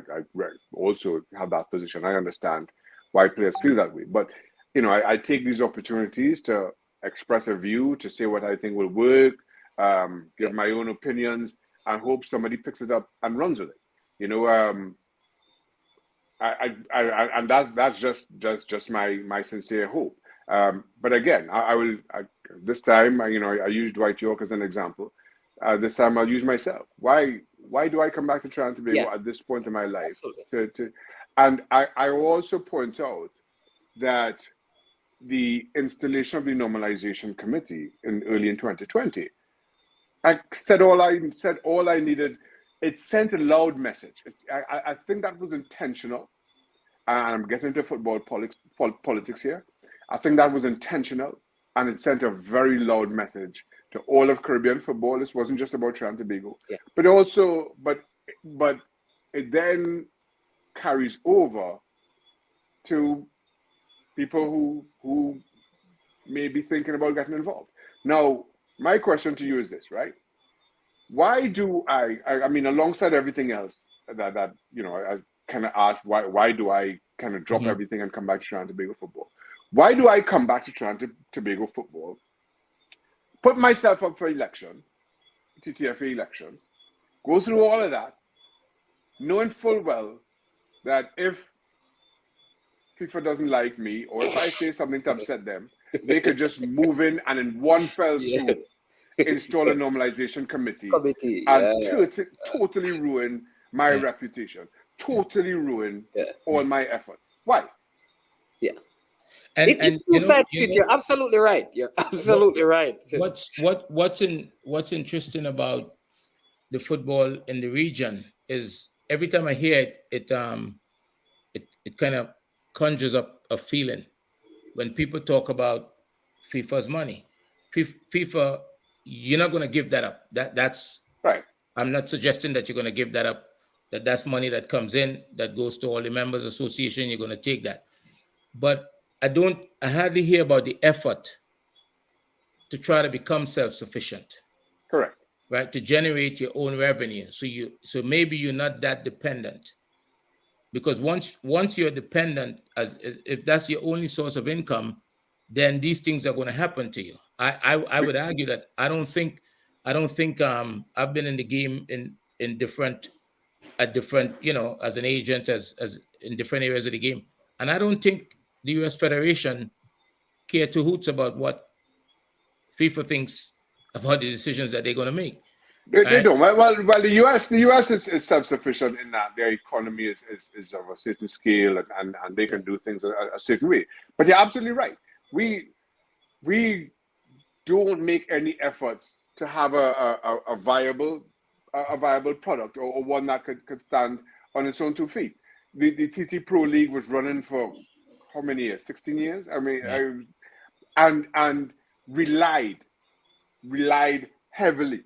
also have that position, I understand why players feel that way. But I take these opportunities to express a view, to say what I think will work, give my own opinions, and hope somebody picks it up and runs with it. And that's just my sincere hope. But again, I will this time. I use Dwight York as an example. This time I'll use myself. Why do I come back to Trinidad and Tobago at this point in my life? And I also point out that the installation of the Normalization Committee early in 2020, I said all I needed. It sent a loud message. I think that was intentional. And I'm getting into football politics here. I think that was intentional, and it sent a very loud message to all of Caribbean football. This wasn't just about Trinidad and Tobago, but also, but it then carries over to people who may be thinking about getting involved. Now, my question to you is this, right? Why do I mean, alongside everything else that I kind of ask, why do I kind of drop everything and come back to Trinidad and Tobago football? Why do I come back to Trinidad and Tobago football, put myself up for election, TTFA elections, go through all of that, knowing full well that if FIFA doesn't like me, or if I say something to upset them, they could just move in and in one fell swoop install a normalization committee and totally ruin my reputation, totally ruin all my efforts. Why? Yeah. And It is you two know, sides to it. You're absolutely right. You're absolutely right. what's interesting about the football in the region is every time I hear it, it kind of conjures up a feeling when people talk about FIFA's money. FIFA, you're not going to give that up. That's Right. I'm not suggesting that you're going to give that up. That's money that comes in that goes to all the members association. You're going to take that, but I hardly hear about the effort to try to become self-sufficient, Correct. right? To generate your own revenue. So maybe you're not that dependent, because once you're dependent, as if that's your only source of income, then these things are going to happen to you. I would argue that I don't think I've been in the game in different at different, as an agent, as in different areas of the game, and I don't think the U.S. Federation care two hoots about what FIFA thinks about the decisions that they're going to make. They Right? don't. Well, the US is self-sufficient in that their economy is of a certain scale, and they can do things a certain way. But you're absolutely right. We don't make any efforts to have a viable product, or one that could stand on its own 2 feet. The TT Pro League was running for how many years? 16 years. I mean, Yeah. and relied heavily.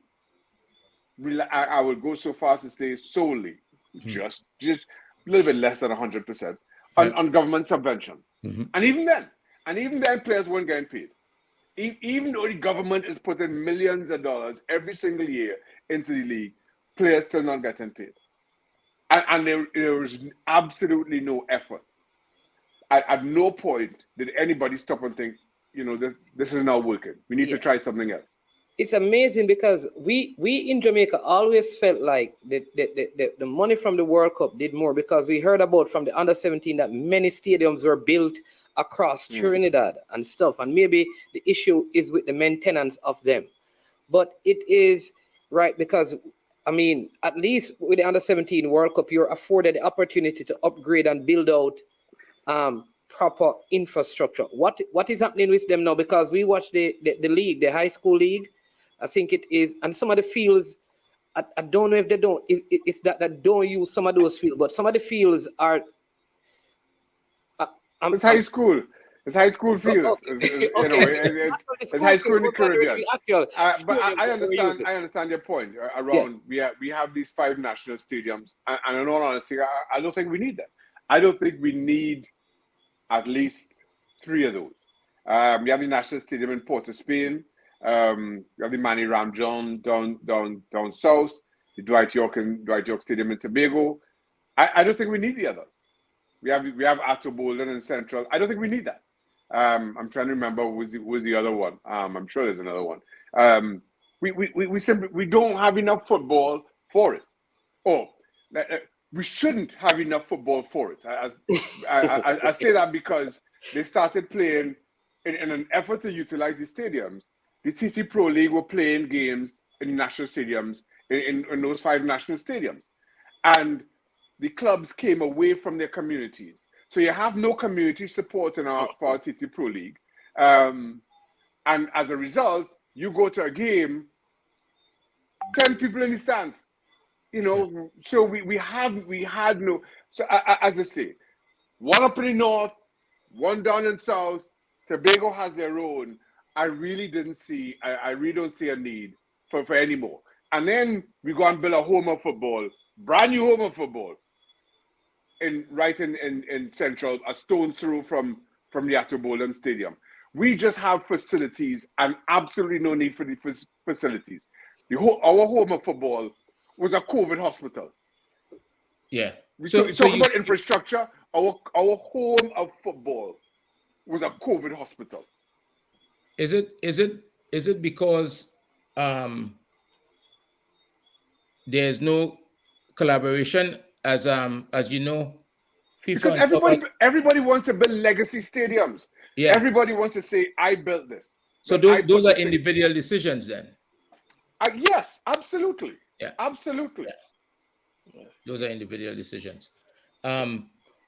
I would go so far as to say solely, just a little bit less than 100% on government subvention. And even then, players weren't getting paid. Even though the government is putting millions of dollars every single year into the league, players still not getting paid. And there was absolutely no effort. At no point did anybody stop and think, this is not working. We need to try something else. It's amazing because we in Jamaica always felt like the money from the World Cup did more, because we heard about from the under-17 that many stadiums were built across Trinidad and stuff, and maybe the issue is with the maintenance of them. But it is right, because I mean, at least with the under-17 World Cup, you're afforded the opportunity to upgrade and build out proper infrastructure. What is happening with them now? Because we watch the league, the high school league, I think it is, and some of the fields, I don't know if they don't, it's that don't use some of those fields, but some of the fields are. It's high school. It's high school fields. Okay. It's high school in the Caribbean. But I understand. I understand your point around. We have these 5 national stadiums, and in all honesty, I don't think we need them. I don't think we need at least 3 of those. We have the National Stadium in Port of Spain. We have the Manny Ramjohn down south. The Dwight York Stadium in Tobago. I don't think we need the others. We have Atto Bolden in Central. I don't think we need that. I'm trying to remember who's the other one. I'm sure there's another one. We simply don't have enough football for it. We shouldn't have enough football for it. I say that because they started playing in an effort to utilize the stadiums. The TT Pro League were playing games in national stadiums, in those 5 national stadiums. And the clubs came away from their communities. So you have no community support for our TT Pro League. And as a result, you go to a game, 10 people in the stands. So we had no. So as I say, one up in the north, one down in south. Tobago has their own. I really don't see a need for any more. And then we go and build a home of football, brand new home of football, in Central, a stone throw from the Atto Bolden Stadium. We just have facilities and absolutely no need for the facilities. Our home of football was a COVID hospital. Yeah. We talk about infrastructure. Our home of football was a COVID hospital. Is it because there's no collaboration as you know, FIFA, because everybody wants to build legacy stadiums. Yeah. Everybody wants to say, I built this. So those are individual decisions then? Yes, absolutely. Yeah. Absolutely. Yeah. Those are individual decisions.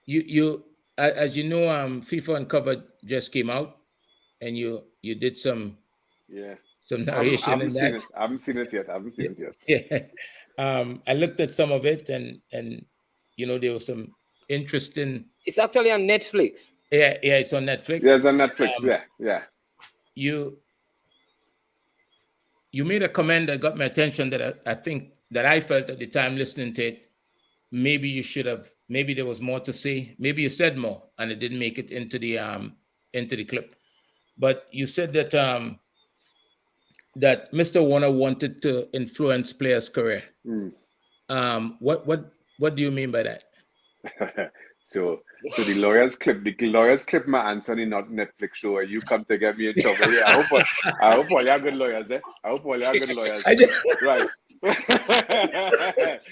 You as you know, FIFA Uncovered just came out, and you did some I narration in haven't seen that. it. I haven't seen it yet. Yeah. I looked at some of it, and there was some interesting. It's actually on Netflix. Yeah, it's on Netflix. Yeah, it's on Netflix. Yeah. You made a comment that got my attention that I think that I felt at the time listening to it. Maybe you should have. Maybe there was more to say. Maybe you said more, and it didn't make it into the clip. But you said that that Mr. Warner wanted to influence players' career. What do you mean by that? So the lawyers clip my answer in not Netflix show, and you come to get me in trouble. Yeah, I hope all you are good lawyers, eh? I hope all you are good lawyers. Right.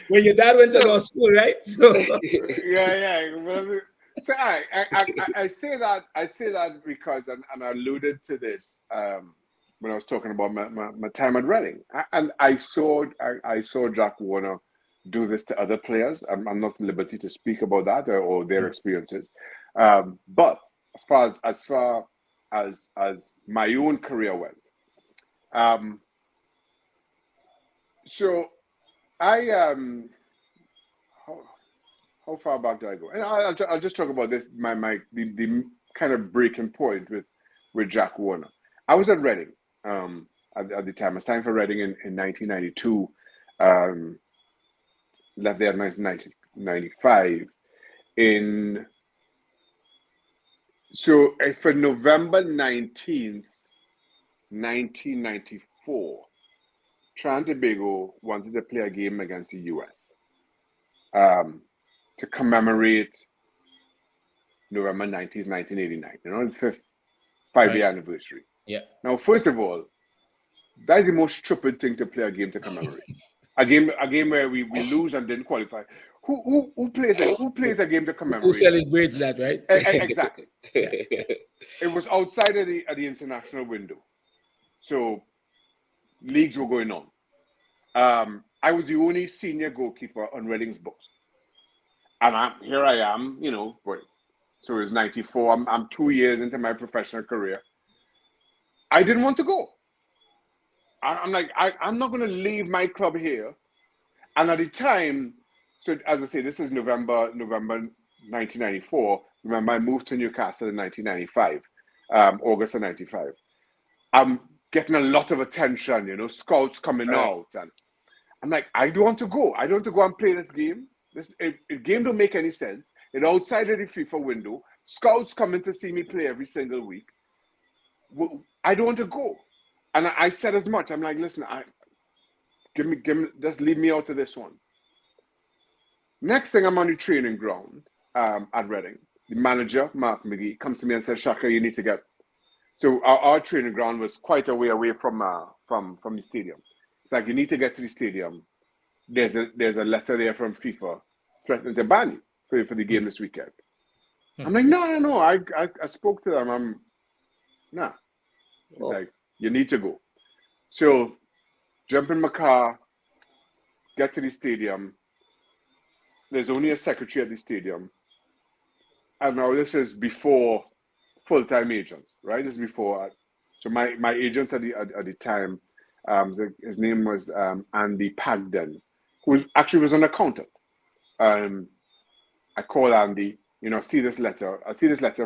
Well, your dad went to law school, right? So. Yeah. So I say that because, and I alluded to this when I was talking about my time at Reading, and I saw Jack Warner do this to other players. I'm not at liberty to speak about that or their experiences, but as far as my own career went, so I how far back do I go? And I'll just talk about this. The kind of breaking point with Jack Warner. I was at Reading at the time. I signed for Reading in 1992. Left there in 1995. So for November 19th, 1994, Trinidad and Tobago wanted to play a game against the US to commemorate November 19th, 1989, the fifth five-year anniversary. Yeah. Now, first of all, that is the most stupid thing to play a game to commemorate. A game where we lose and didn't qualify. Who plays a game to commemorate? Who celebrates that, right? Exactly. Yeah. It was outside of the international window, so leagues were going on. I was the only senior goalkeeper on Reading's books, and here I am. So it was 94. I'm 2 years into my professional career. I didn't want to go. I'm like, I'm not going to leave my club here. And at the time, so as I say, this is November 1994. Remember, I moved to Newcastle in 1995, August of 95. I'm getting a lot of attention, scouts coming out. And I'm like, I don't want to go. I don't want to go and play this game. This game don't make any sense. It's outside of the FIFA window. Scouts coming to see me play every single week. I don't want to go. And I said as much. I'm like, listen, give me, just leave me out of this one. Next thing, I'm on the training ground at Reading. The manager, Mark McGee, comes to me and says, Shaka, you need to get. So our training ground was quite a way away from the stadium. It's like, you need to get to the stadium. There's a letter there from FIFA threatening to ban you for the game this weekend. I'm like, no. I spoke to them. Nah. Like, you need to go. So, jump in my car, get to the stadium. There's only a secretary at the stadium. And now this is before full-time agents, right? This is before. So my agent at the time, his name was Andy Pagden, who was an accountant. I call Andy, I see this letter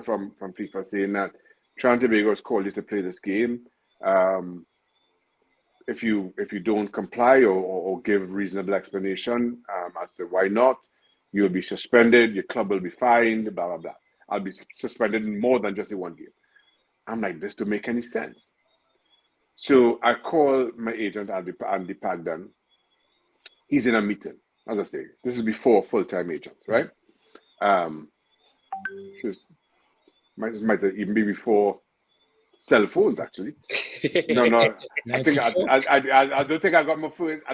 from FIFA saying that Trinidad and Tobago has called you to play this game. If you don't comply or give reasonable explanation as to why not, you'll be suspended, your club will be fined, blah, blah, blah. I'll be suspended in more than just the one game. I'm like, this don't make any sense. So I call my agent, Andy Pagden. He's in a meeting. As I say, this is before full-time agents, right? Might even be before cell phones, actually. No. I don't think I got my first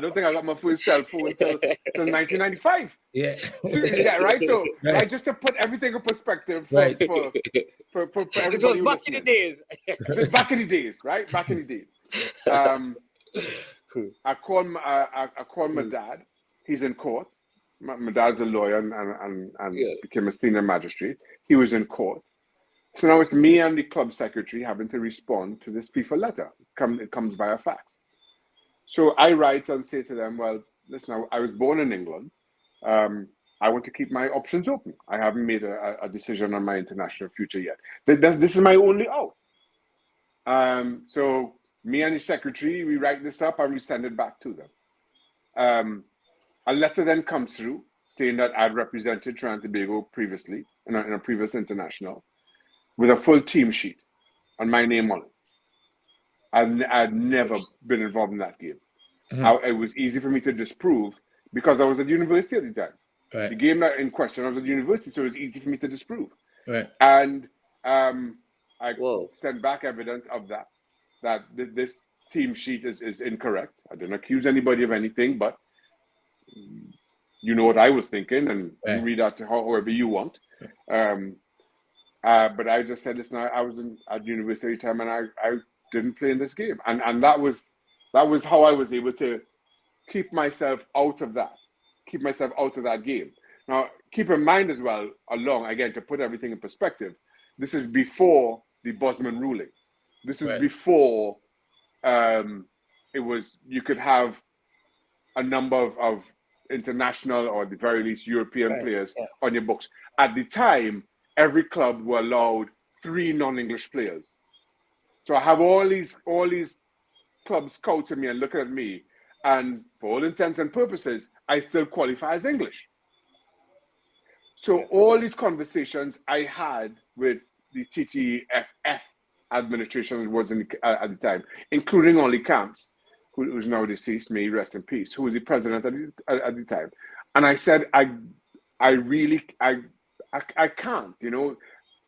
cell phone until 1995. Yeah. Yeah, right. So, right, just to put everything in perspective for everybody. It was back in the days. Back in the days, right? Back in the days. I call my dad. He's in court. my dad's a lawyer and became a senior magistrate. He was in court. So now it's me and the club secretary having to respond to this FIFA letter. It comes via fax. So I write and say to them, well, listen, I was born in England. I want to keep my options open. I haven't made a decision on my international future yet. This is my only out. So me and the secretary, we write this up and we send it back to them. A letter then comes through saying that I'd represented Trinidad and Tobago previously in a previous international with a full team sheet and my name on it. I'd never been involved in that game. It was easy for me to disprove because I was at university at the time. Right. The game that in question, I was at university, so it was easy for me to disprove. Right. And I sent back evidence of that this team sheet is incorrect. I didn't accuse anybody of anything, but you know what I was thinking, and you read that to however you want. But I just said, listen, I was at university time, and I didn't play in this game, and that was how I was able to keep myself out of that game. Now, keep in mind as well, again, to put everything in perspective, this is before the Bosman ruling. This is before it was, you could have a number of international or at the very least European players on your books. At the time, every club were allowed 3 non-English players. So I have all these clubs scouting me and looking at me, and for all intents and purposes, I still qualify as English. So all these conversations I had with the TTFF administration was at the time, including Ollie Camps, who's now deceased, may he rest in peace, who was the president at the time. And I said, I really can't,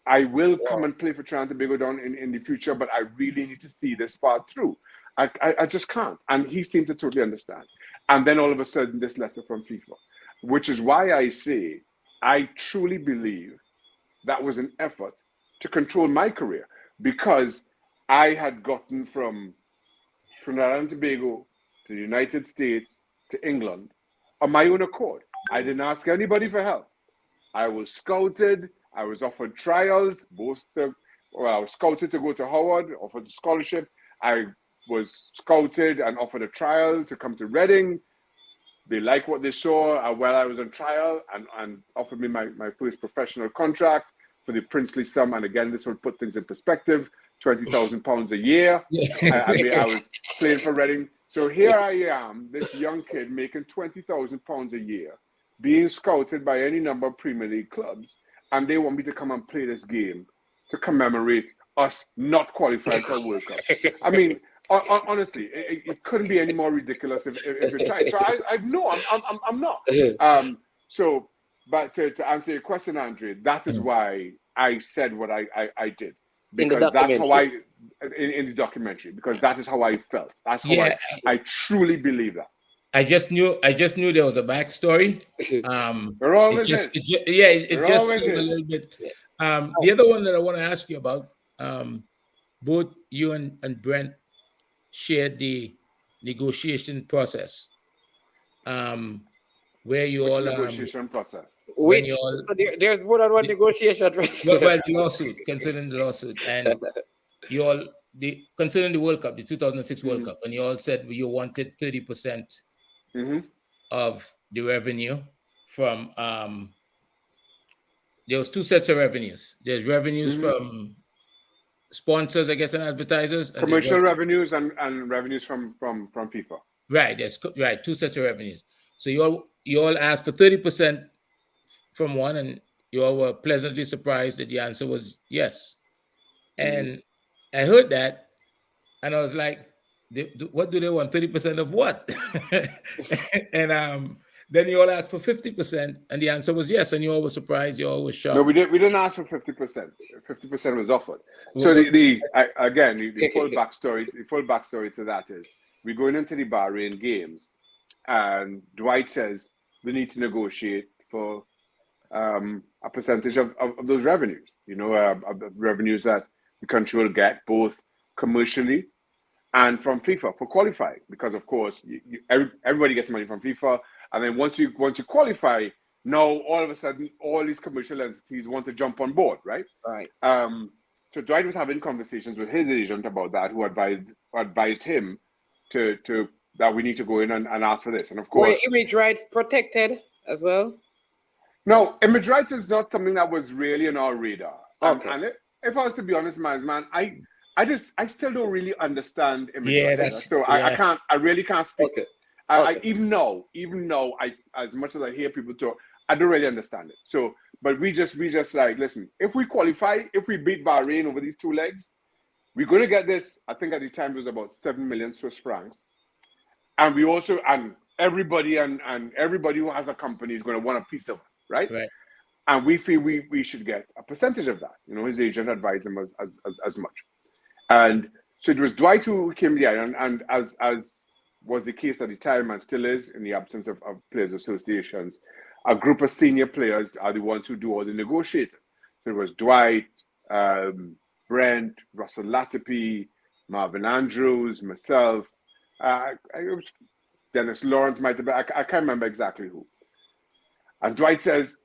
I will come and play for Trinidad and Tobago down in the future, but I really need to see this part through. I just can't. And he seemed to totally understand. And then all of a sudden, this letter from FIFA, which is why I say I truly believe that was an effort to control my career, because I had gotten from Trinidad and Tobago to the United States to England on my own accord. I didn't ask anybody for help. I was scouted. I was offered trials. I was scouted to go to Howard, offered a scholarship. I was scouted and offered a trial to come to Reading. They liked what they saw while I was on trial and offered me my first professional contract for the princely sum. And again, this will put things in perspective, £20,000 a year. I was playing for Reading. So here I am, this young kid making £20,000 a year, being scouted by any number of Premier League clubs, and they want me to come and play this game to commemorate us not qualifying for a World Cup. I mean, honestly, it couldn't be any more ridiculous if you tried. So I'm not. But to answer your question, Andre, that is why I said what I did. Because that's how in the documentary, because that is how I felt. That's how I truly believe that. I just knew there was a backstory. There always is. It just seemed a little bit. The other one that I want to ask you about, both you and Brent shared the negotiation process, where you all negotiation process. So there's more than one negotiation. Well, the lawsuit, concerning the lawsuit, and you all concerning the World Cup, the 2006 World Cup, and you all said you wanted 30% of the revenue from. There was 2 sets of revenues. There's revenues from sponsors, I guess, and advertisers. Commercial revenues and revenues from FIFA. Right, there's 2 sets of revenues. So you all asked for 30% from one, and you all were pleasantly surprised that the answer was yes. And I heard that, and I was like, what do they want? 30% of what? And then you all asked for 50%, and the answer was yes, and you all were surprised. You all were shocked. No, we didn't ask for 50%. 50% was offered. So the full backstory to that is we're going into the Bahrain games, and Dwight says we need to negotiate for a percentage of those revenues. Of the revenues that the country will get, both commercially and from FIFA for qualifying, because of course everybody gets money from FIFA, and then once you qualify, now all of a sudden all these commercial entities want to jump on board, right? Right. So Dwight was having conversations with his agent about that, who advised him to that we need to go in and ask for this, and of course, were image rights protected as well? no, image rights is not something that was really on our radar. Okay. And if I was to be honest, man, I still don't really understand image Yeah, rights. So I really can't speak. Okay. I even though as much as I hear people talk, I don't really understand it. So, but we just like, listen, if we qualify, if we beat Bahrain over these 2 legs, we're going to get this. I think at the time it was about 7 million Swiss francs, and we also everybody and everybody who has a company is going to want a piece of us, right? Right. And we feel we should get a percentage of that. You know, his agent advised him as much. And so it was Dwight who came there, and as was the case at the time and still is in the absence of players associations, a group of senior players are the ones who do all the negotiating. So it was Dwight, Brent, Russell Latipi, Marvin Andrews, myself. It was Dennis Lawrence might have been, I can't remember exactly who. And Dwight says,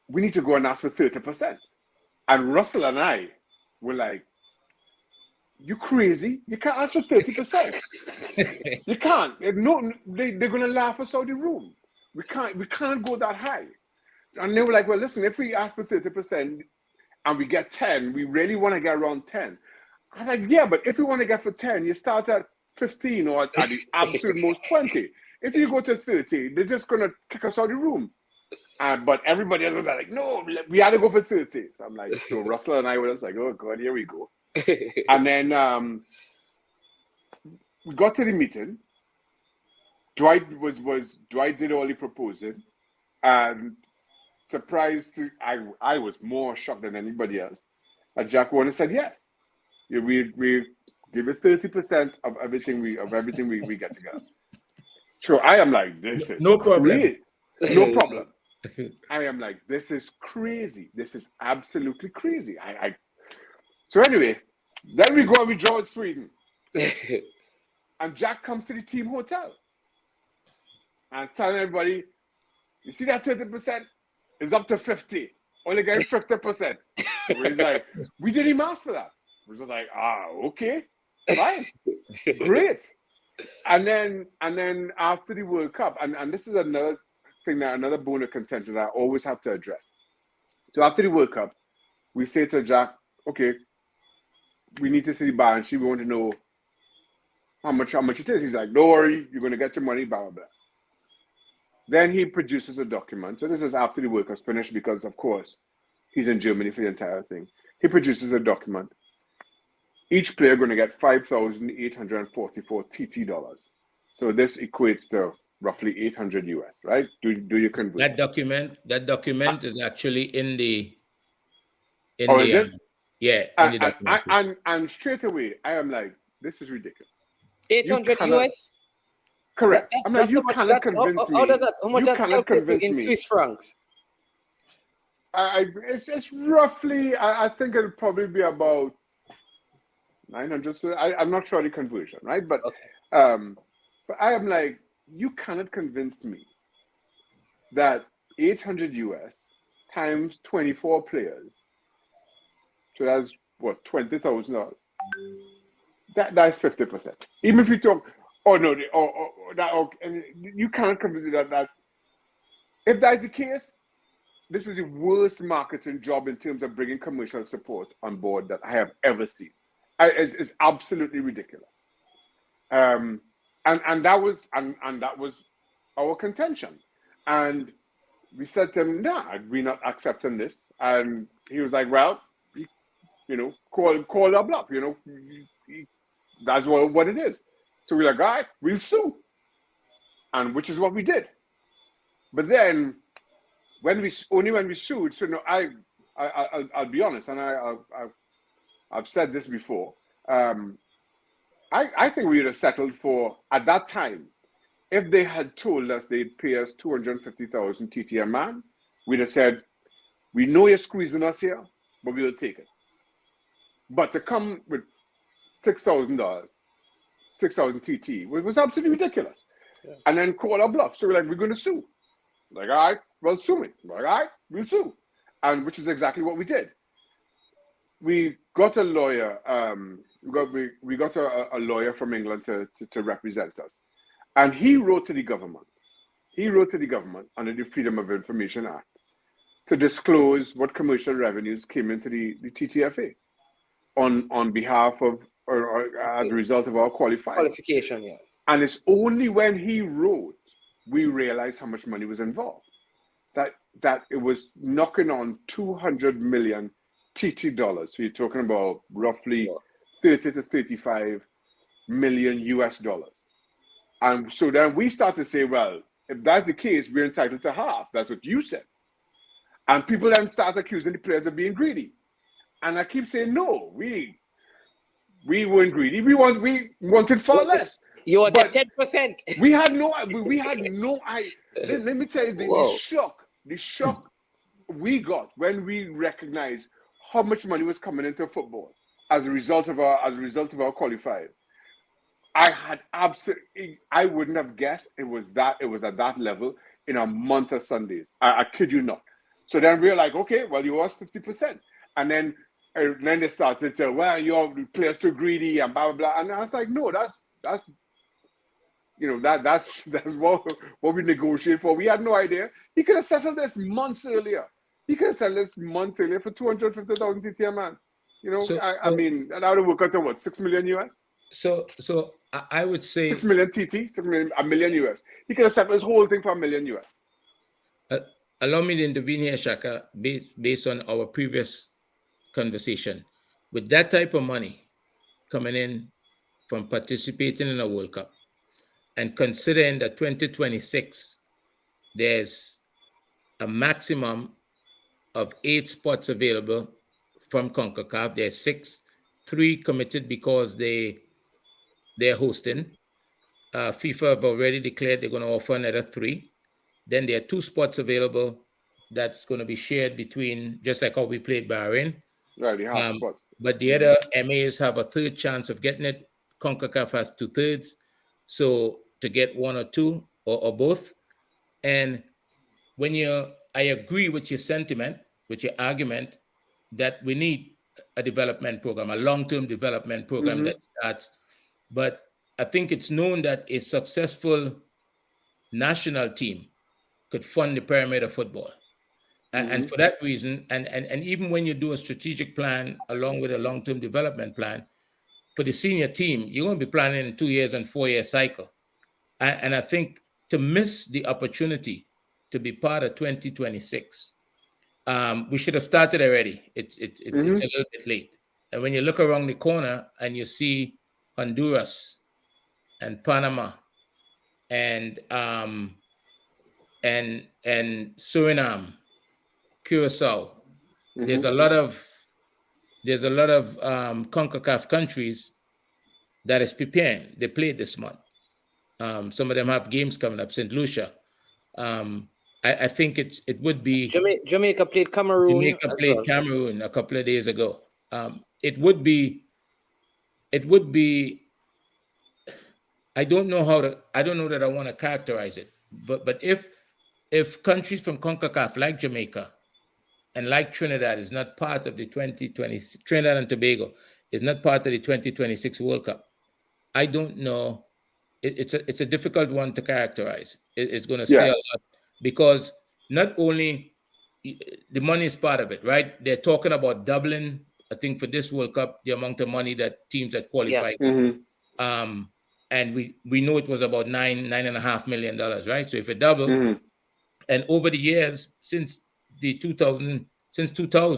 we need to go and ask for 30%. And Russell and I were like, you crazy? You can't ask for 30%. You can't. No, they're going to laugh us out of the room. We can't go that high. And they were like, well, listen, if we ask for 30% and we get 10, we really want to get around 10. I'm like, yeah, but if you want to get for 10, you start at 15 or at the absolute most 20. If you go to 30, they're just going to kick us out of the room. But everybody else was like, no, we had to go for 30. So I'm like, so Russell and I were just like, oh God, here we go. And then we got to the meeting. Dwight did all the proposing, and surprised I was more shocked than anybody else. And Jack Warner said yes. Yeah, we give it 30% of everything we get together. So I am like, this is no problem. Crazy. No problem. I am like, this is crazy. This is absolutely crazy. So anyway, then we go and we draw with Sweden. And Jack comes to the team hotel and telling everybody, you see that 30% is up to 50. Only getting 50%. We're like, we didn't even ask for that. We're just like, okay, fine, great. And then after the World Cup, and this is another thing, another bone of contention that I always have to address. So after the World Cup, we say to Jack, okay, we need to see the balance sheet. We want to know how much it is. He's like, don't worry, you're going to get your money, blah, blah, blah. Then he produces a document. So this is after the World Cup's finished because, of course, he's in Germany for the entire thing. He produces a document. Each player going to get 5,844 TT dollars. So this equates to roughly 800 US, right? Do you convert? That document is actually in the is it? Yeah. And straight away I am like, this is ridiculous. 800 US? Correct. I'm like, you cannot convince me. How much that calculated in Swiss francs? It's roughly, I think it'll probably be about 900. So I'm not sure the conversion, right? But okay. But I am like, you cannot convince me that 800 US times 24 players, so that's what, $20,000. That's 50%. Even if you talk, you cannot convince me that if that's the case, this is the worst marketing job in terms of bringing commercial support on board that I have ever seen. It's absolutely ridiculous. And that was our contention. And we said to him, nah, we're not accepting this. And he was like, well, call our bluff, that's what it is. So we're like, all right, we'll sue. And which is what we did. But then when we sued, so no, I'll be honest, and I've said this before. I think we would have settled for, at that time, if they had told us they'd pay us 250,000 TT a man, we'd have said, we know you're squeezing us here, but we'll take it. But to come with $6,000, 6,000 TT was absolutely ridiculous. Yeah. And then call our bluff. So we're like, we're going to sue. Like, all right, well, sue me. Like, all right, we'll sue. And which is exactly what we did. We got a lawyer. We got a lawyer from England to represent us. And he wrote to the government. He wrote to the government under the Freedom of Information Act to disclose what commercial revenues came into the TTFA on behalf of or as a result of our qualification. Yeah. And it's only when he wrote we realized how much money was involved. That it was knocking on 200 million TT dollars. So you're talking about roughly 30 to 35 million US dollars. And so then we start to say, well, if that's the case, we're entitled to half. That's what you said. And people then start accusing the players of being greedy. And I keep saying, no, we weren't greedy. We wanted far less. You wanted 10%. We had no idea. Let me tell you the shock we got when we recognized how much money was coming into football as a result of our qualifying. I wouldn't have guessed it was at that level in a month of Sundays. I kid you not. So then we're like, okay, well, you lost 50%. And then they started to, well, your players too greedy and blah, blah, blah. And I was like, no, that's what we negotiated for. We had no idea. He could have settled this months earlier. He could have settled this months earlier for 250,000 TT, man. I mean, that would have worked out to what, 6 million US? So I would say 6 million TT, 6 million, $1 million US. He could have settled his whole thing for $1 million US. Allow me to intervene here, Shaka, based on our previous conversation. With that type of money coming in from participating in a World Cup, and considering that 2026, there's a maximum of 8 spots available from CONCACAF. There's 6, 3 committed because they're hosting. FIFA have already declared they're going to offer another 3. Then there are 2 spots available that's going to be shared between, just like how we played Bahrain. Right, the half spots. But the other MAs have a 3rd chance of getting it. CONCACAF has 2/3. So to get 1 or 2 or both. And I agree with your sentiment, with your argument that we need a development program, a long-term development program that starts. But I think it's known that a successful national team could fund the pyramid of football. And for that reason, and even when you do a strategic plan along with a long-term development plan, for the senior team, you're going to be planning in 2 years and 4 year cycle. And I think to miss the opportunity to be part of 2026, we should have started already. It's a little bit late. And when you look around the corner and you see Honduras and Panama and Suriname, Curacao, there's a lot of CONCACAF countries that is preparing. They played this month. Some of them have games coming up. St. Lucia. I think it would be Jamaica played Cameroon. Jamaica played Cameroon a couple of days ago. It would be. I don't know that I want to characterize it, but if countries from CONCACAF like Jamaica and like Trinidad is not part of the 2020, Trinidad and Tobago is not part of the 2026 World Cup, I don't know. It's a difficult one to characterize. It's going to say a lot because not only the money is part of it, right? They're talking about doubling, I think, for this World Cup, the amount of money that teams that qualified. And we know it was about $9.5 million, right? So if it doubled, and over the years since 2000,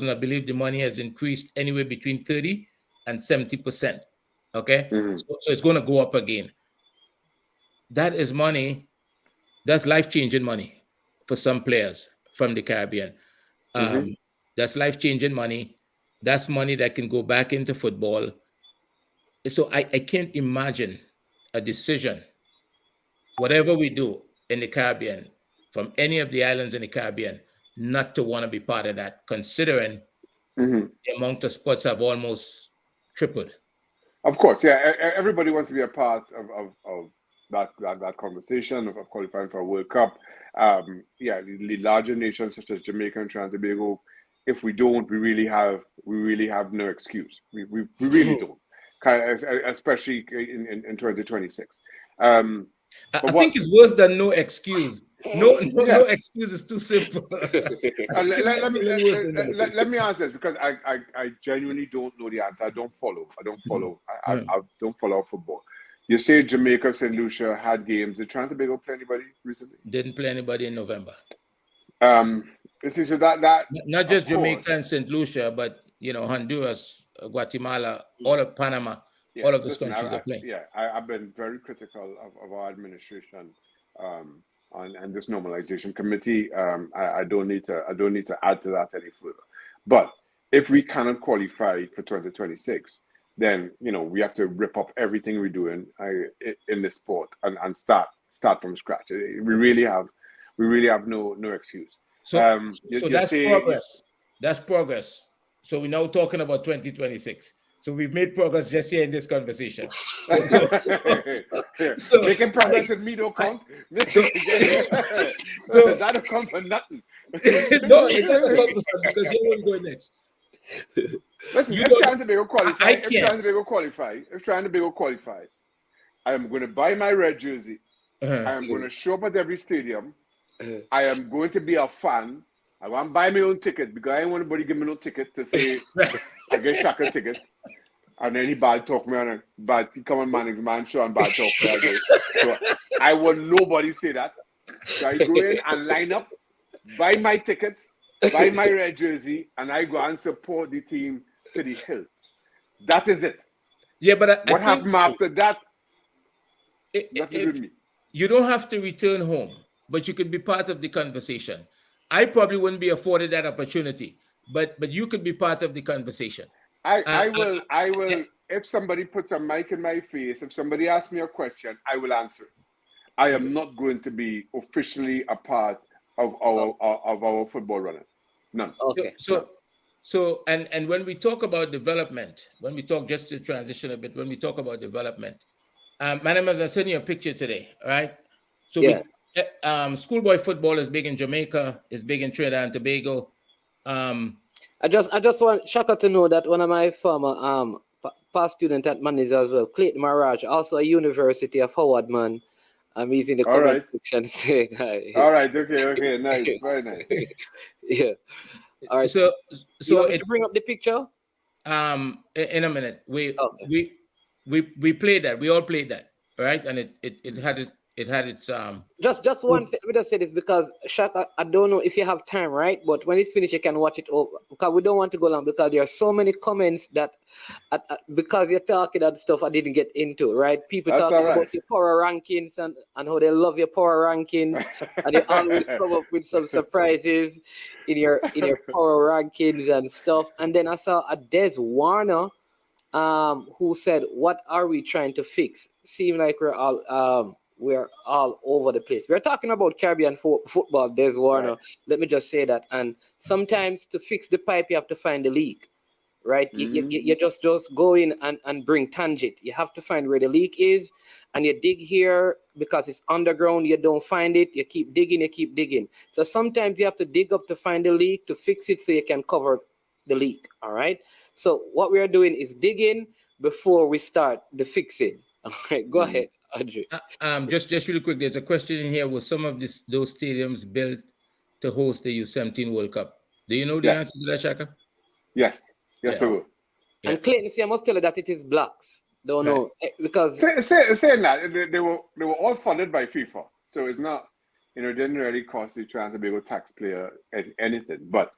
I believe the money has increased anywhere between 30 and 70%. Okay, so it's going to go up again. That is money. That's life-changing money for some players from the Caribbean. That's life-changing money. That's money that can go back into football. So I can't imagine a decision, whatever we do in the Caribbean, from any of the islands in the Caribbean, not to want to be part of that, considering the amount of spots have almost tripled. Of course, yeah. Everybody wants to be a part of that conversation of qualifying for a World Cup. Yeah, the larger nations such as Jamaica and Trinidad and Tobago, if we don't, we really have no excuse. We really don't, especially in 2026. I think it's worse than no excuse. No excuse is too simple. Let me answer this because I genuinely don't know the answer. I don't follow. I don't follow football. You say Jamaica, St. Lucia had games. Did Trinidad and Tobago play anybody recently? Didn't play anybody in November. See, so that not just Jamaica and St. Lucia, but Honduras, Guatemala, all of Panama, all of those countries are playing. I've been very critical of our administration and this normalization committee. I don't need to add to that any further. But if we cannot qualify for 2026, then we have to rip up everything we're doing in this sport and start from scratch. We really have no excuse. So that's progress. That's progress. So we're now talking about 2026. So we've made progress just here in this conversation. So making progress in me don't count. So that don't count for nothing. No, it doesn't count for something because you want to go next. Listen, if Trinidad and Tobago qualifies, I am going to buy my red jersey. I am going to show up at every stadium. I am going to be a fan. I want to buy my own ticket because I ain't want anybody give me no ticket to say I get Shaka tickets. And then he bad talk me on he come on Manning's man show and bad talk me. So I want nobody say that. So I go in and line up, buy my tickets, buy my red jersey, and I go and support the team to the hill. That is it. Yeah, but what happened after that? Nothing with me. You don't have to return home, but you could be part of the conversation. I probably wouldn't be afforded that opportunity, but you could be part of the conversation. I will. If somebody puts a mic in my face, if somebody asks me a question, I will answer. I am not going to be officially a part of our football running. None. Okay. So and when we talk about development, when we talk just to transition a bit, when we talk about development, my name is, I sent you a picture today, right? So yes. Schoolboy football is big in Jamaica, is big in Trinidad and Tobago. I just want Shaka to know that one of my former past student at Manis as well, Clayton Maraj, also a University of Howard man. He's in the comment section saying hi. All right, okay, nice, very nice. Yeah. All right. So you bring up the picture. In a minute, we played that. We all played that, right? And it had its Just one second. Let me just say this because Shaka, I don't know if you have time, right? But when it's finished, you can watch it over because we don't want to go long because there are so many comments that because you're talking that stuff I didn't get into, right? People talking about your power rankings and how they love your power rankings and they always come up with some surprises in your power rankings and stuff. And then I saw a Des Warner who said, "What are we trying to fix?" Seem like we're all over the place. We're talking about Caribbean football, Des Warner. Right. Let me just say that. And sometimes to fix the pipe, you have to find the leak, right? Mm-hmm. You just go in and bring tangent. You have to find where the leak is, and you dig here because it's underground. You don't find it. You keep digging. So sometimes you have to dig up to find the leak to fix it so you can cover the leak, all right? So what we are doing is digging before we start the fixing. All right, go ahead. Just really quick, there's a question in here. Was some of those stadiums built to host the U17 World Cup? Do you know the answer to that, Shaka? Yes, I will. Yeah. And Clayton, see, I must tell you that it is blacks. Don't know because saying that they were all funded by FIFA, so it's not it didn't really cost the Trinidad and Tobago taxpayer anything. But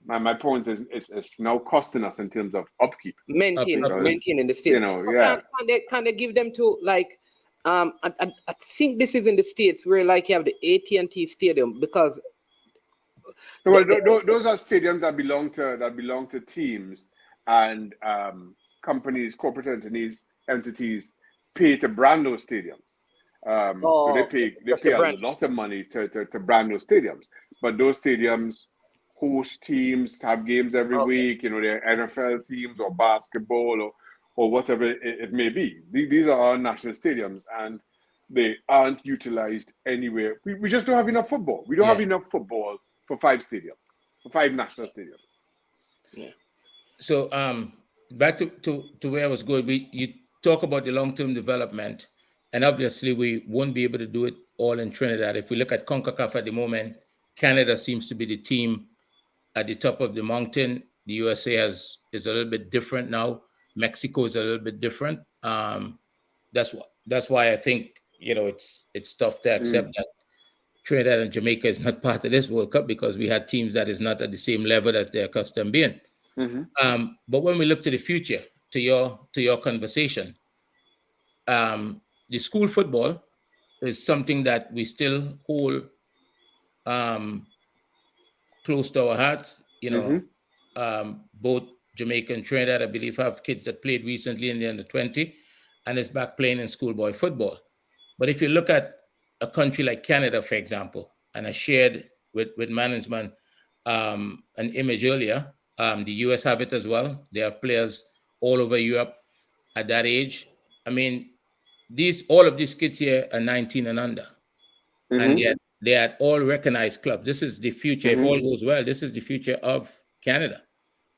my point is it's now costing us in terms of upkeep. Maintaining the stadium. Can they give them to like I think this is in the States where like you have the AT&T Stadium because those are stadiums that belong to teams and companies, corporate entities pay to brand those stadiums. So they pay a lot of money to brand those stadiums. But those stadiums host teams, have games every week, their NFL teams or basketball or whatever it may be. These are our national stadiums, and they aren't utilized anywhere. We just don't have enough football. We don't have enough football for 5 stadiums, for 5 national stadiums. Yeah. So back to where I was going. You talk about the long-term development, and obviously we won't be able to do it all in Trinidad. If we look at CONCACAF at the moment, Canada seems to be the team at the top of the mountain. The USA is a little bit different now. Mexico is a little bit different. That's why I think it's tough to accept that Trinidad and Jamaica is not part of this World Cup, because we had teams that is not at the same level as they're accustomed being. But when we look to the future, to your conversation, the school football is something that we still hold close to our hearts. Both Jamaica and Trinidad, I believe, have kids that played recently in the under-20 and is back playing in schoolboy football. But if you look at a country like Canada, for example, and I shared with management an image earlier, the US have it as well. They have players all over Europe at that age. I mean, all of these kids here are 19 and under. And yet they are all recognized clubs. This is the future. If all goes well, this is the future of Canada,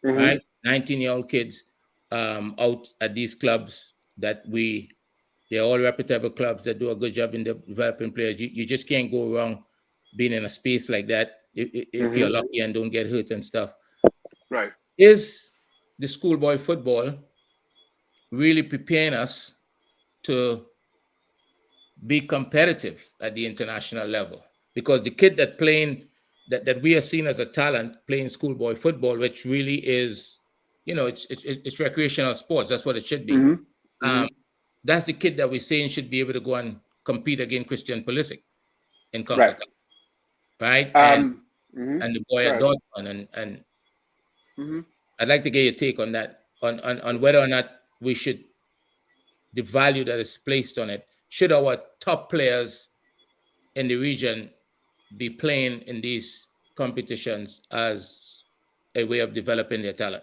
right? 19-year-old kids out at these clubs they're all reputable clubs that do a good job in developing players. You just can't go wrong being in a space like that if you're lucky and don't get hurt and stuff. Right. Is the schoolboy football really preparing us to be competitive at the international level? Because the kid that we are seen as a talent playing schoolboy football, which really is, it's recreational sports. That's what it should be. That's the kid that we're saying should be able to go and compete against Christian Pulisic in CONCACAF, right? And the boy at Dortmund, and I'd like to get your take on that, on whether or not we should, the value that is placed on it. Should our top players in the region be playing in these competitions as a way of developing their talent?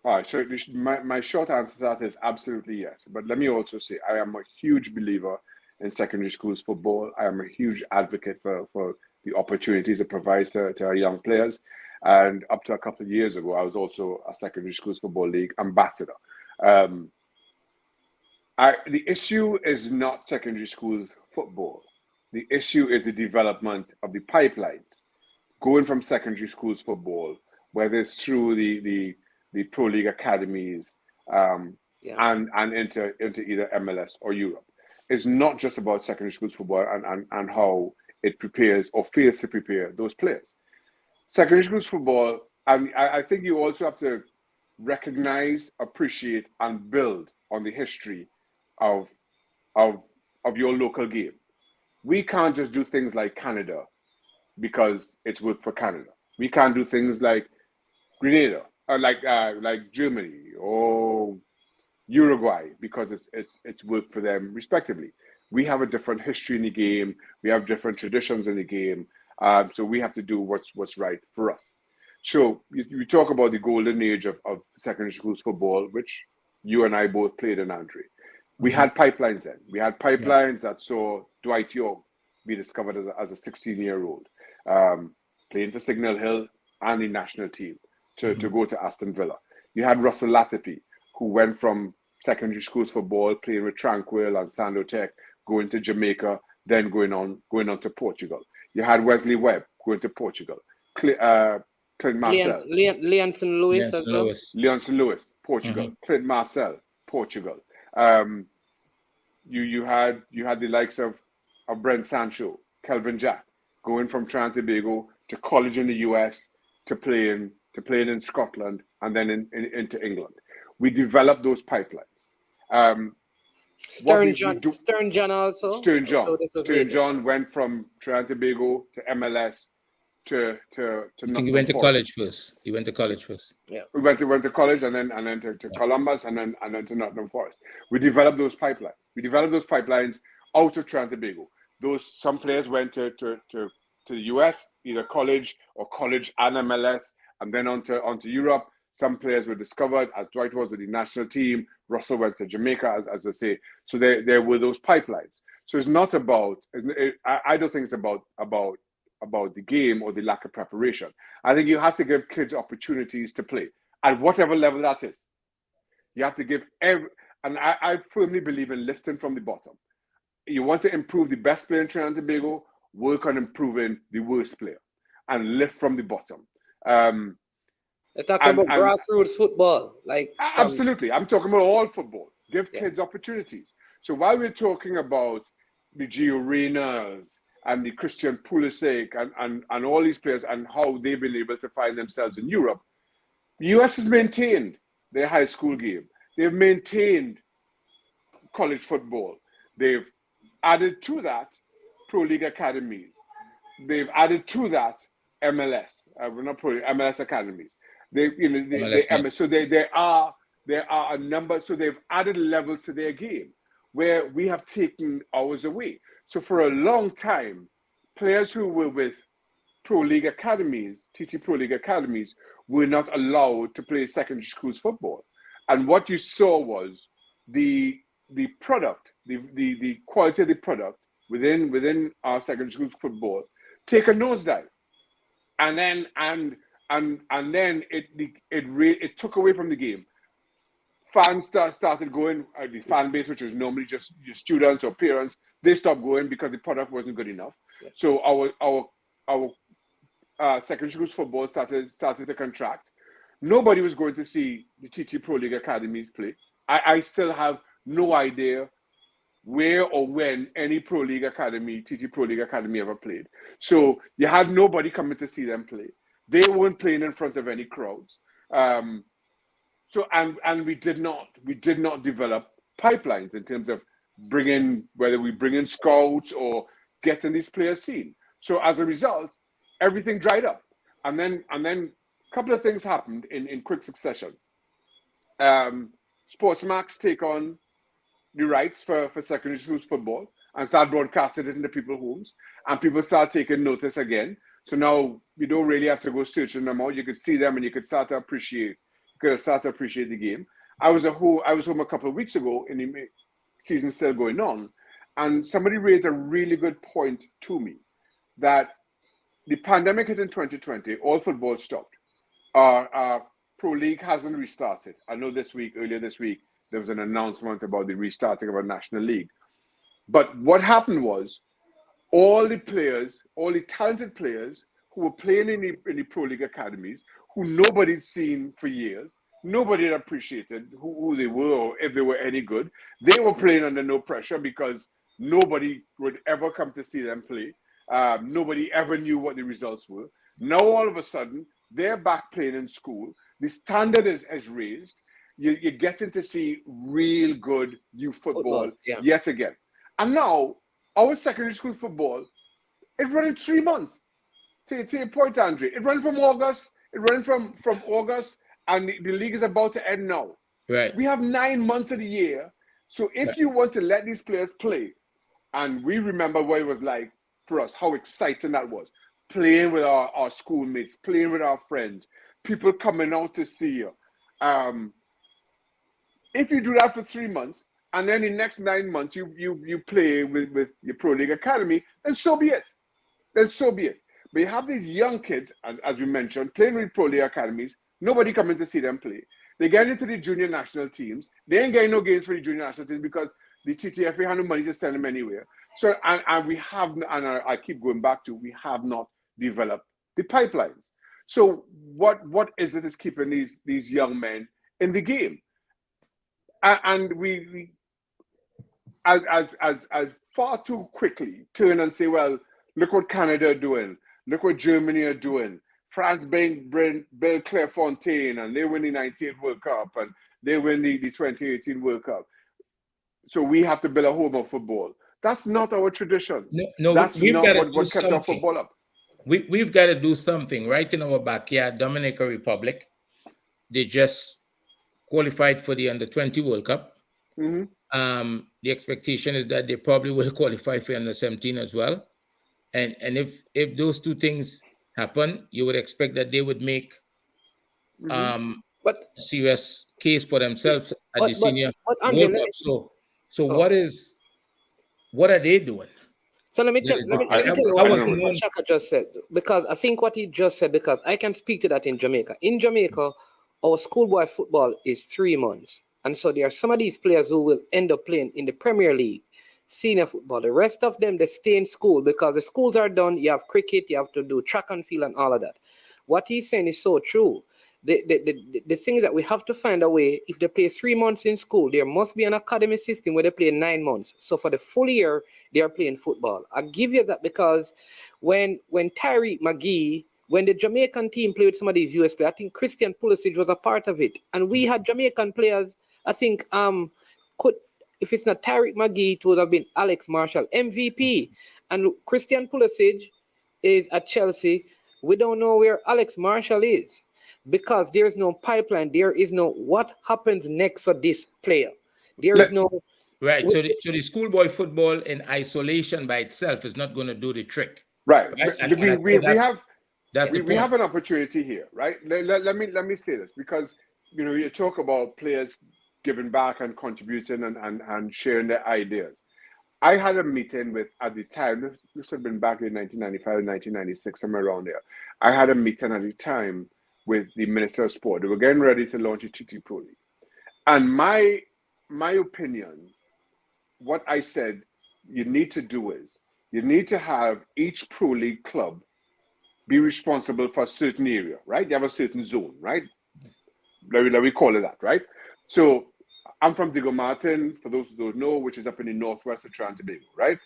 All right, so my short answer to that is absolutely yes. But let me also say, I am a huge believer in secondary schools football. I am a huge advocate for the opportunities it provides to our young players. And up to a couple of years ago, I was also a secondary schools football league ambassador. The issue is not secondary schools football. The issue is the development of the pipelines, going from secondary schools football, whether it's through the pro league academies and into either MLS or Europe. It's not just about secondary schools football and how it prepares or fails to prepare those players. Secondary schools football, and I think you also have to recognize, appreciate, and build on the history of your local game. We can't just do things like Canada because it's worked for Canada. We can't do things like Grenada or like Germany or Uruguay because it's worked for them respectively. We have a different history in the game. We have different traditions in the game. So we have to do what's right for us. So you talk about the golden age of secondary schools football, which you and I both played in, Andre. We had pipelines then. We had pipelines that saw Dwight Young be discovered as a 16-year-old, playing for Signal Hill and the national team to go to Aston Villa. You had Russell Latipi, who went from secondary schools football, playing with Tranquil and Sandotech, going to Jamaica, then going on to Portugal. You had Wesley Webb going to Portugal. Clint Marcel. Leonson Lewis, Portugal. Clint Marcel, Portugal. You had the likes of Brent Sancho, Kelvin Jack, going from Trinidad and Tobago to college in the US to playing in Scotland and then into England. We developed those pipelines. Stern John also. Stern John went from Trinidad and Tobago to MLS to I think he went to college first. Yeah. We went to college and then to Columbus and then to Nottingham Forest. We developed those pipelines out of Trinidad and Tobago. Some players went to the US, either college or college and MLS, and then onto Europe. Some players were discovered, as Dwight was with the national team. Russell went to Jamaica, as I say. So there were those pipelines. So it's not about. I don't think it's about the game or the lack of preparation. I think you have to give kids opportunities to play at whatever level that is. You have to give and I firmly believe in lifting from the bottom. You want to improve the best player in Trinidad and Tobago, work on improving the worst player and lift from the bottom. They're talking about grassroots football. Absolutely. I'm talking about all football. Give kids opportunities. So while we're talking about the Gio Reynas and the Christian Pulisic and all these players and how they've been able to find themselves in Europe, the US has maintained their high school game. They've maintained college football. They've added to that Pro League academies. They've added to that MLS. We're not Pro MLS academies. So there are a number. So they've added levels to their game where we have taken ours away. So for a long time, players who were with Pro League academies, TT Pro League academies, were not allowed to play secondary schools football. And what you saw was the product, the quality of the product within our secondary school football take a nosedive, and then it took away from the game. Fans started going. The fan base, which is normally just your students or parents, they stopped going because the product wasn't good enough. Yeah. So our secondary school football started to contract. Nobody was going to see the TT Pro League academies play. I still have no idea where or when any Pro League academy, TT Pro League academy ever played. So you had nobody coming to see them play. They weren't playing in front of any crowds. So we did not develop pipelines in terms of whether we bring in scouts or getting these players seen. So as a result, everything dried up. And then a couple of things happened in quick succession. Sportsmax take on the rights for secondary school football and start broadcasting it into people's homes, and people start taking notice again. So now you don't really have to go searching them out. You could see them and you could start to appreciate the game. I was home a couple of weeks ago, and the season still going on, and somebody raised a really good point to me that the pandemic hit in 2020, all football stopped. Our Pro League hasn't restarted. I know earlier this week, there was an announcement about the restarting of our National League. But what happened was all the talented players who were playing in the Pro League academies, who nobody'd seen for years, nobody had appreciated who they were or if they were any good. They were playing under no pressure because nobody would ever come to see them play. Nobody ever knew what the results were. Now all of a sudden, they're back playing in school. The standard is raised. You're getting to see real good youth football yet again. And now, our secondary school football, it ran in 3 months. To your point, Andre, it ran from August. It ran from August, and the league is about to end now. Right. We have 9 months of the year. So if you want to let these players play, and we remember what it was like for us, how exciting that was, playing with our schoolmates, playing with our friends, people coming out to see you. If you do that for 3 months, and then the next 9 months you play with your Pro League Academy, then so be it. But you have these young kids, as we mentioned, playing with Pro League Academies, nobody coming to see them play. They get into the junior national teams. They ain't getting no games for the junior national teams because the TTFA had no money to send them anywhere. So, and we have, and I keep going back to, we have not developed the pipelines. So what is it that's keeping these young men in the game? And we as far too quickly turn and say, well, look what Canada are doing, look what Germany are doing. France bring Bill Clairefontaine, and they win the 98 World Cup, and they win the 2018 World Cup. So we have to build a home of football. That's not our tradition. No, that's not what kept our football up. We've got to do something right in our backyard. Dominican Republic, they just qualified for the Under-20 World Cup. Mm-hmm. The expectation is that they probably will qualify for Under-17 as well. And if those two things happen, you would expect that they would make But serious case for themselves at the senior but Andre, World let Cup. me. So Oh. what are they doing? So let me tell you I what I was think what known. Shaka just said, because I think what he just said, because I can speak to that in Jamaica. In Jamaica, our schoolboy football is 3 months. And so there are some of these players who will end up playing in the Premier League, senior football. The rest of them, they stay in school because the schools are done. You have cricket, you have to do track and field and all of that. What he's saying is so true. The thing is that we have to find a way. If they play 3 months in school, there must be an academy system where they play 9 months. So for the full year, they are playing football. I give you that because when Tyreek McGee, when the Jamaican team played with some of these US players, I think Christian Pulisic was a part of it, and we had Jamaican players. I think could if it's not Tyreek McGee, it would have been Alex Marshall, MVP, and Christian Pulisic is at Chelsea. We don't know where Alex Marshall is, because there is no pipeline. There is no what happens next for this player. There is no Right. So the schoolboy football in isolation by itself is not going to do the trick. Right. Right. But we have an opportunity here, right? Let me say this, because you talk about players giving back and contributing and sharing their ideas. I had a meeting with, at the time, this would have been back in 1995, 1996, somewhere around there. I had a meeting at the time with the Minister of Sport. They were getting ready to launch a TT Pro League. And my opinion, what I said you need to do is, you need to have each Pro League club be responsible for a certain area, right? They have a certain zone, right? Let me call it that, right? So I'm from Diego Martin, for those who don't know, which is up in the northwest of Trinidad and Tobago, right?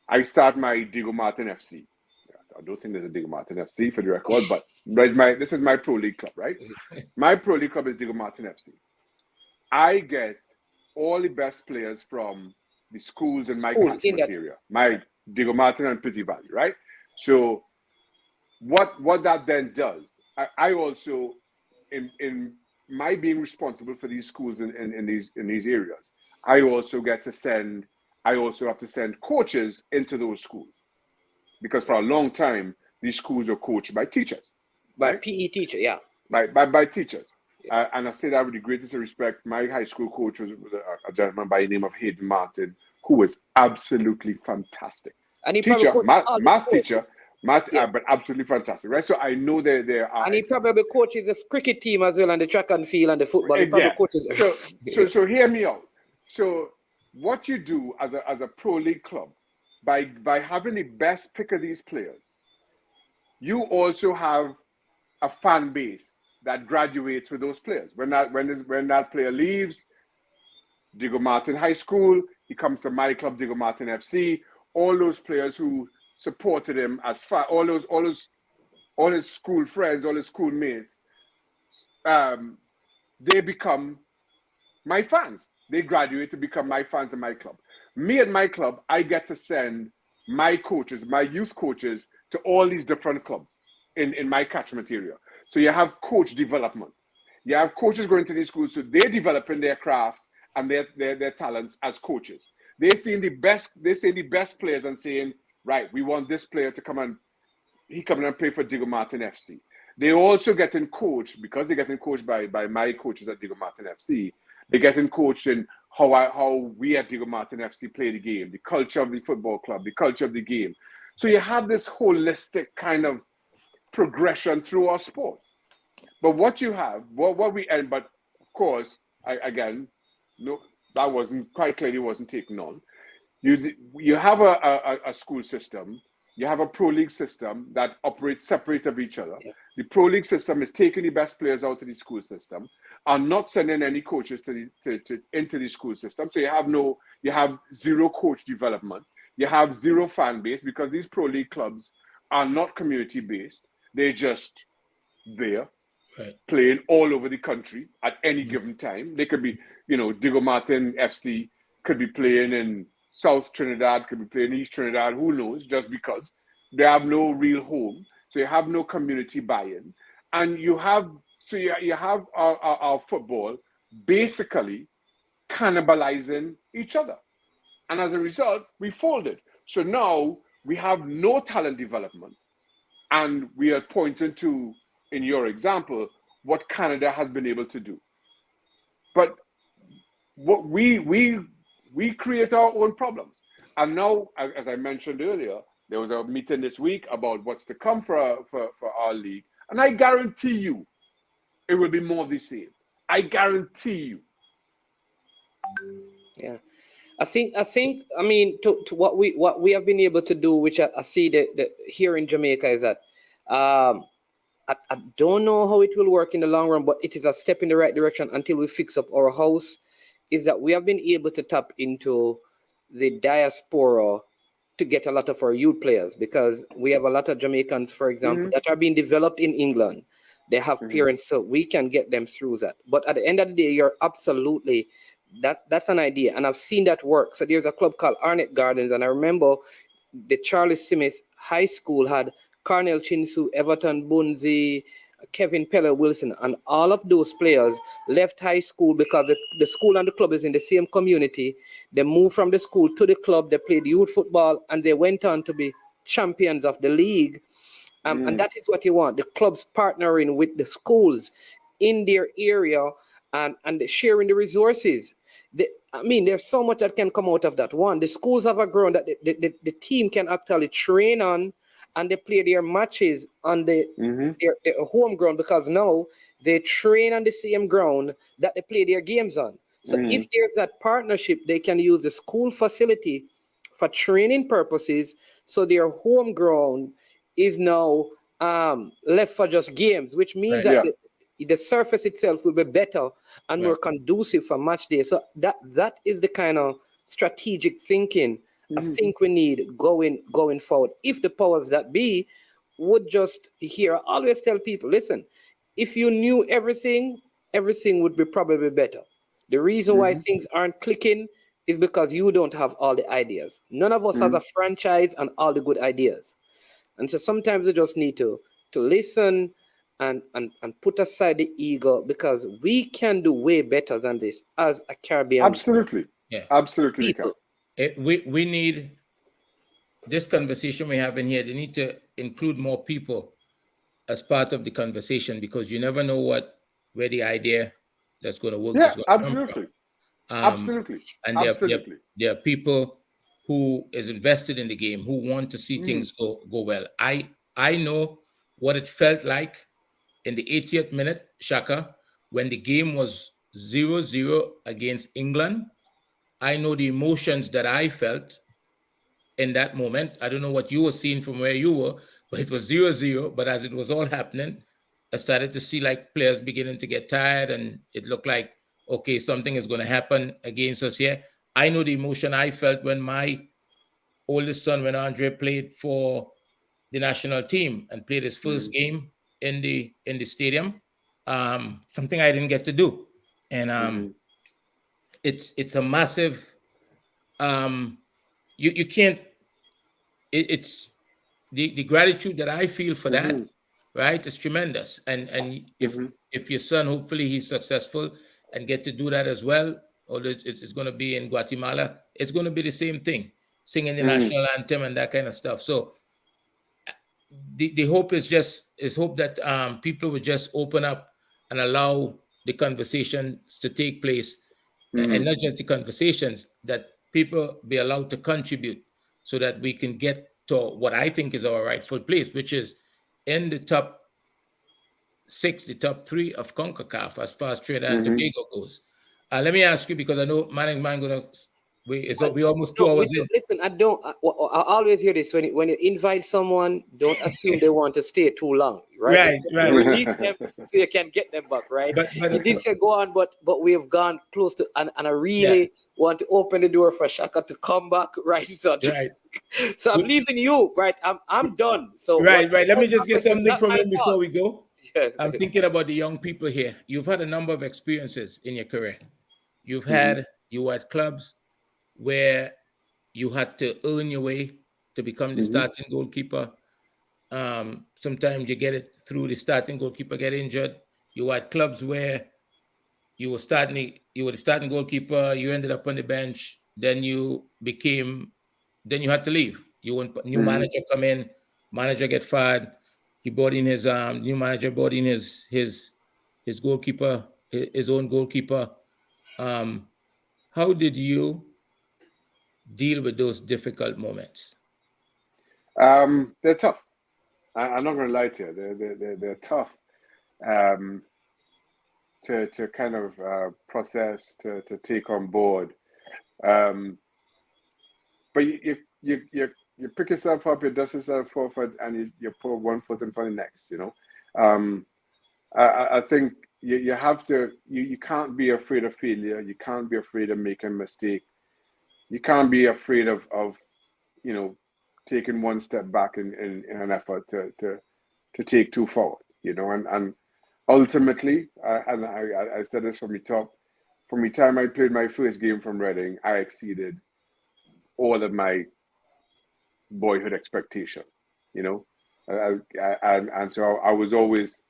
I start my Diego Martin FC. I don't think there's a Diego Martin FC for the record, but this is my Pro League club, right? My Pro League club is Diego Martin FC. I get all the best players from the schools in my catchment area, my Diego Martin and Petit Valley, right? So what that then does, I also, in my being responsible for these schools in these areas, I also have to send coaches into those schools, because for a long time these schools are coached by teachers, by right? PE teacher, yeah, by teachers. And I say that with the greatest respect. My high school coach was a gentleman by the name of Hayden Martin, who was absolutely fantastic. And he teacher, math teacher, but absolutely fantastic, right? So I know there are. And he probably coaches the cricket team as well, and the track and field and the football. He probably coaches. So hear me out. So what you do as a pro league club, by having the best pick of these players, you also have a fan base that graduates with those players. When that player leaves Diego Martin High School, he comes to my club, Diego Martin FC. All those players who supported him as far, all his school friends, all his schoolmates, they become my fans. They graduate to become my fans in my club. Me at my club, I get to send my coaches, my youth coaches, to all these different clubs in my catchment area. So you have coach development. You have coaches going to these schools, so they're developing their craft and their talents as coaches. They're seeing the best players and saying, right, we want this player to come and play for Diego Martin FC. They also getting coached, because they're getting coached by my coaches at Diego Martin FC. They're getting coached in how we at Diego Martin FC play the game, the culture of the football club, the culture of the game. So you have this holistic kind of progression through our sport. But what you have, but of course, that wasn't quite clearly wasn't taken on. You have a school system, you have a pro league system that operates separate of each other. Yeah. The pro league system is taking the best players out of the school system and not sending any coaches into the school system. So you have zero coach development. You have zero fan base, because these pro league clubs are not community based. They're just there, right, playing all over the country at any given time. They could be, Diego Martin FC could be playing in South Trinidad, could be playing in East Trinidad, who knows, just because they have no real home. So you have no community buy-in. And you have our football basically cannibalizing each other. And as a result, we folded. So now we have no talent development. And we are pointing to, in your example, what Canada has been able to do. But what we create our own problems. And now, as I mentioned earlier, there was a meeting this week about what's to come for our league. And I guarantee you, it will be more of the same. I guarantee you. Yeah. I think I mean to what we have been able to do, which I see that here in Jamaica, is that I don't know how it will work in the long run, but it is a step in the right direction until we fix up our house. Is that we have been able to tap into the diaspora to get a lot of our youth players, because we have a lot of Jamaicans, for example, that are being developed in England. They have parents, so we can get them through that. But at the end of the day, you're absolutely, that's an idea, and I've seen that work. So there's a club called Arnett Gardens, and I remember the Charlie Smith High School had Cornell Chinsu, Everton Bunzi, Kevin Peller Wilson, and all of those players left high school because the school and the club is in the same community. They moved from the school to the club, they played youth football, and they went on to be champions of the league. And that is what you want, the clubs partnering with the schools in their area and sharing the resources. I mean, there's so much that can come out of that. One, the schools have a ground that the team can actually train on, and they play their matches on their home ground, because now they train on the same ground that they play their games on. So if there's that partnership, they can use the school facility for training purposes. So their home ground is now left for just games, which means that the surface itself will be better and more conducive for match day. So that is the kind of strategic thinking I think we need going forward. If the powers that be would just hear, I always tell people, listen, if you knew everything would be probably better. The reason why things aren't clicking is because you don't have all the ideas. None of us has a franchise and all the good ideas. And so sometimes we just need to listen and put aside the ego, because we can do way better than this as a Caribbean. Absolutely. Yeah. Absolutely. We need this conversation we have in here. They need to include more people as part of the conversation, because you never know where the idea that's going to work is going to come from. Absolutely. And there are people who is invested in the game, who want to see things go well. I know what it felt like in the 80th minute, Shaka, when the game was 0-0 against England. I know the emotions that I felt in that moment. I don't know what you were seeing from where you were, but it was 0-0. But as it was all happening, I started to see like players beginning to get tired, and it looked like, okay, something is going to happen against us here. I know the emotion I felt when my oldest son, when Andre played for the national team and played his first game in the stadium, something I didn't get to do. And it's a massive, you can't, it's the gratitude that I feel for that, right? It's tremendous. And if your son, hopefully he's successful and get to do that as well, or it's going to be in Guatemala, it's going to be the same thing, singing the national anthem and that kind of stuff. So the hope is hope that people would just open up and allow the conversations to take place, and not just the conversations, that people be allowed to contribute, so that we can get to what I think is our rightful place, which is in the top 6, the top 3 of CONCACAF as far as Trinidad and Tobago goes. Let me ask you, because I know man going to. We almost 2 hours in. Listen, I always hear this when you invite someone, don't assume they want to stay too long, right? Right. Release them so you can get them back, right? But you did say go on, but we have gone close to, and I really want to open the door for Shaka to come back, right? So I'm leaving you, right? I'm done. So right. Let me just get something from him before we go. Yes. I'm thinking about the young people here. You've had a number of experiences in your career. You were at clubs where you had to earn your way to become the starting goalkeeper. Sometimes you get it through the starting goalkeeper get injured. You were at clubs where you were the starting goalkeeper, you ended up on the bench, then you had to leave. You want new manager come in, manager get fired. He brought in his new manager brought in his his goalkeeper, his own goalkeeper. How did you deal with those difficult moments? They're tough. I'm not going to lie to you. They're tough to kind of process, to take on board. But you pick yourself up, you dust yourself off, and you put one foot in front of the next. You know, I think you have to. You can't be afraid of failure. You can't be afraid of making a mistake. You can't be afraid of you know, taking one step back in an effort to take two forward. You know, and ultimately, I said this from the top. From the time I played my first game from Reading, I exceeded all of my boyhood expectation. You know, and so I was always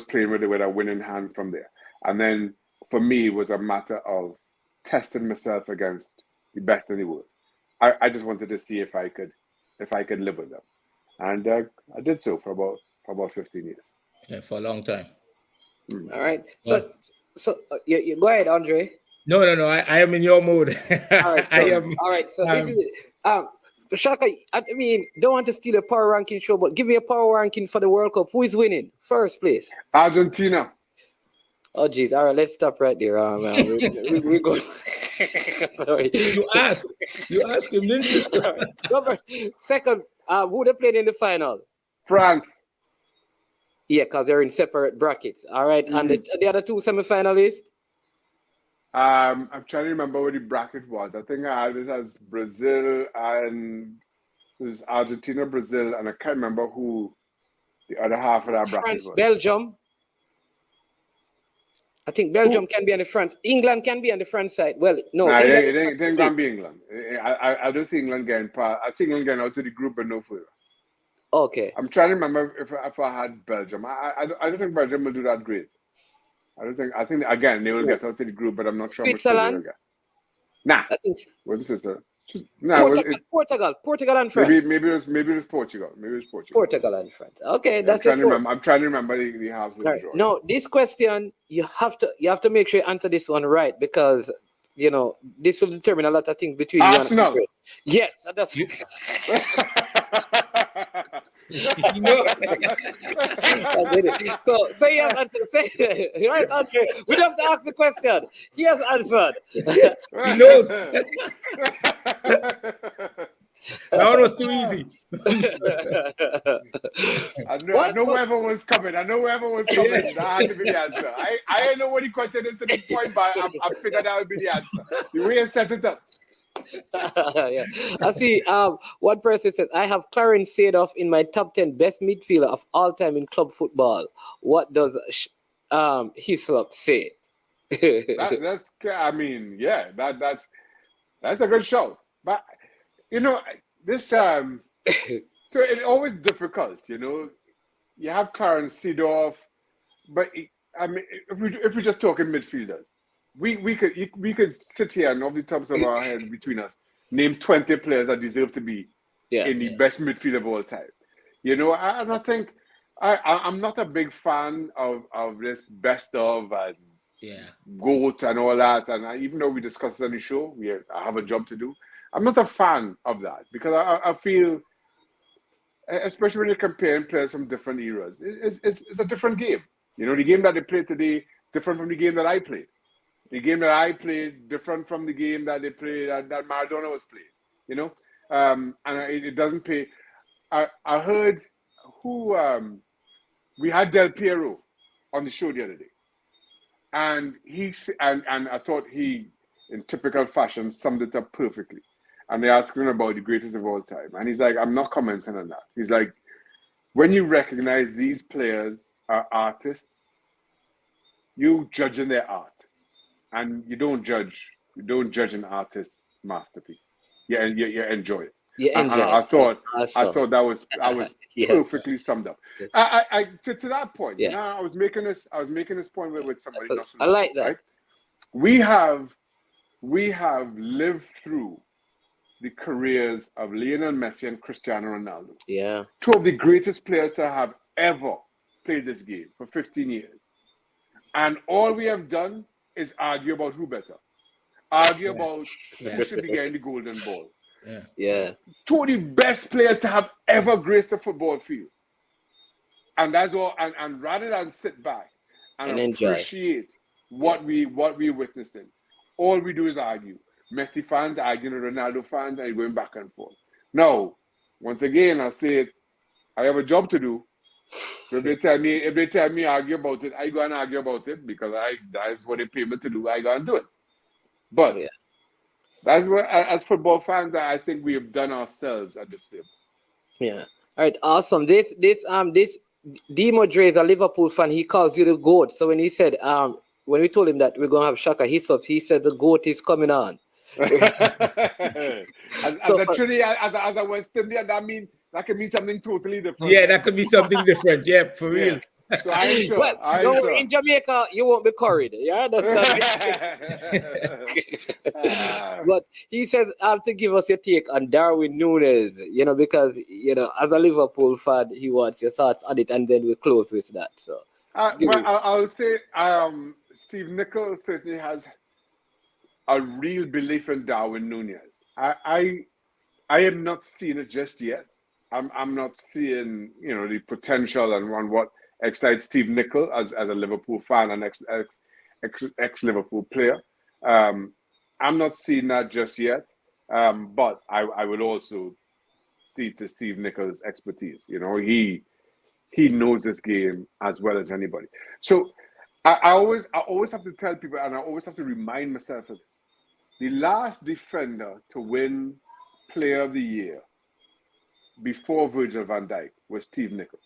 playing with a winning hand from there. And then for me, it was a matter of testing myself against the best in the world. I just wanted to see if I could live with them, and I did so for about 15 years. Yeah, for a long time. All right. So you go ahead, Andre. No. I am in your mood. All right. So, this is Shaka. I mean, don't want to steal a power ranking show, but give me a power ranking for the World Cup. Who is winning? First place. Argentina. Oh, geez. All right, let's stop right there. We go. Sorry. You ask him, didn't you? Second, who they played in the final? France. Yeah, because they're in separate brackets. All right. And the other two semifinalists? I'm trying to remember what the bracket was. I think I had it as Brazil and it was Argentina, Brazil, and I can't remember who the other half of that bracket was. Belgium. I think Belgium can be on the front. England can be on the front side. Well, no. Nah, it ain't going to be England. I don't see England getting past. I see England getting out to the group, but no further. Okay. I'm trying to remember if I had Belgium. I don't think Belgium will do that great. I think again they will get out to the group, but I'm not sure. Switzerland? Nah. Wasn't Switzerland. Nah, Portugal and France. Maybe it was Portugal. Portugal and France. Okay, yeah, that's it. I'm trying to remember the halves of the draw. No, this question you have to make sure you answer this one right, because you know this will determine a lot of things between Arsenal. You and yes, that's You know. So he has answered. Right, Andre? We don't have to ask the question. He has answered. He knows. That one was too easy. I know whoever was coming. That had to be the answer. I didn't know what the question is to this point, but I figured that would be the answer. The way I set it up. Yeah. I see one person says, I have Clarence Seedorf in my top 10 best midfielder of all time in club football. What does Hislop say? That's a good show. But you know, this so it's always difficult, you know. You have Clarence Seedorf, but I mean, if we're just talking midfielders, we could sit here and off the tops of our heads between us name 20 players that deserve to be in the best midfield of all time. You know, I think I'm not a big fan of this best of and GOAT and all that. And even though we discussed it on the show, I have a job to do. I'm not a fan of that because I feel, especially when you're comparing players from different eras, it's a different game. You know, the game that they play today different from the game that I played. The game that I played different from the game that they played that Maradona was playing. You know, and it doesn't pay. I heard we had Del Piero on the show the other day, and I thought he, in typical fashion, summed it up perfectly. And they asked him about the greatest of all time, and he's like, "I'm not commenting on that." He's like, "When you recognize these players are artists, you judging their art, and you don't judge an artist's masterpiece. You enjoy it." I thought that was perfectly summed up. I to that point. Yeah. Now I was making this point with somebody. I like that. Right? We have lived through the careers of Lionel Messi and Cristiano Ronaldo. Yeah. Two of the greatest players to have ever played this game for 15 years. And all we have done is argue about who better. Argue about who should be getting the golden ball. Yeah. Two of the best players to have ever graced the football field. And that's all. And rather than sit back and enjoy. appreciate what we're witnessing, all we do is argue. Messi fans arguing with Ronaldo fans and going back and forth. Now, once again, I say it, I have a job to do. If they tell me argue about it, I go and argue about it because that's what they pay me to do. I go and do it. But that's what, as football fans, I think we have done ourselves at the same. Yeah. All right. Awesome. This Demo Dre is a Liverpool fan. He calls you the GOAT. So when he said, when we told him that we're gonna have Shaka Hislop, he said the GOAT is coming on. as a West Indian, that could mean something totally different. Yeah, that could be something different. Yeah, for real. So I'm sure. Well, in Jamaica, you won't be curried. Yeah, but he says, to give us your take on Darwin Núñez, because, as a Liverpool fan, he wants your thoughts on it, and then we close with that. So, I'll say Steve Nicol certainly has a real belief in Darwin Núñez. I am not seeing it just yet. I'm not seeing, the potential and what excites Steve Nicol as a Liverpool fan and ex Liverpool player. I'm not seeing that just yet. But I would also see to Steve Nicol's expertise. He knows this game as well as anybody. So I always have to tell people, and I always have to remind myself of this. The last defender to win Player of the Year before Virgil van Dijk was Steve Nicol.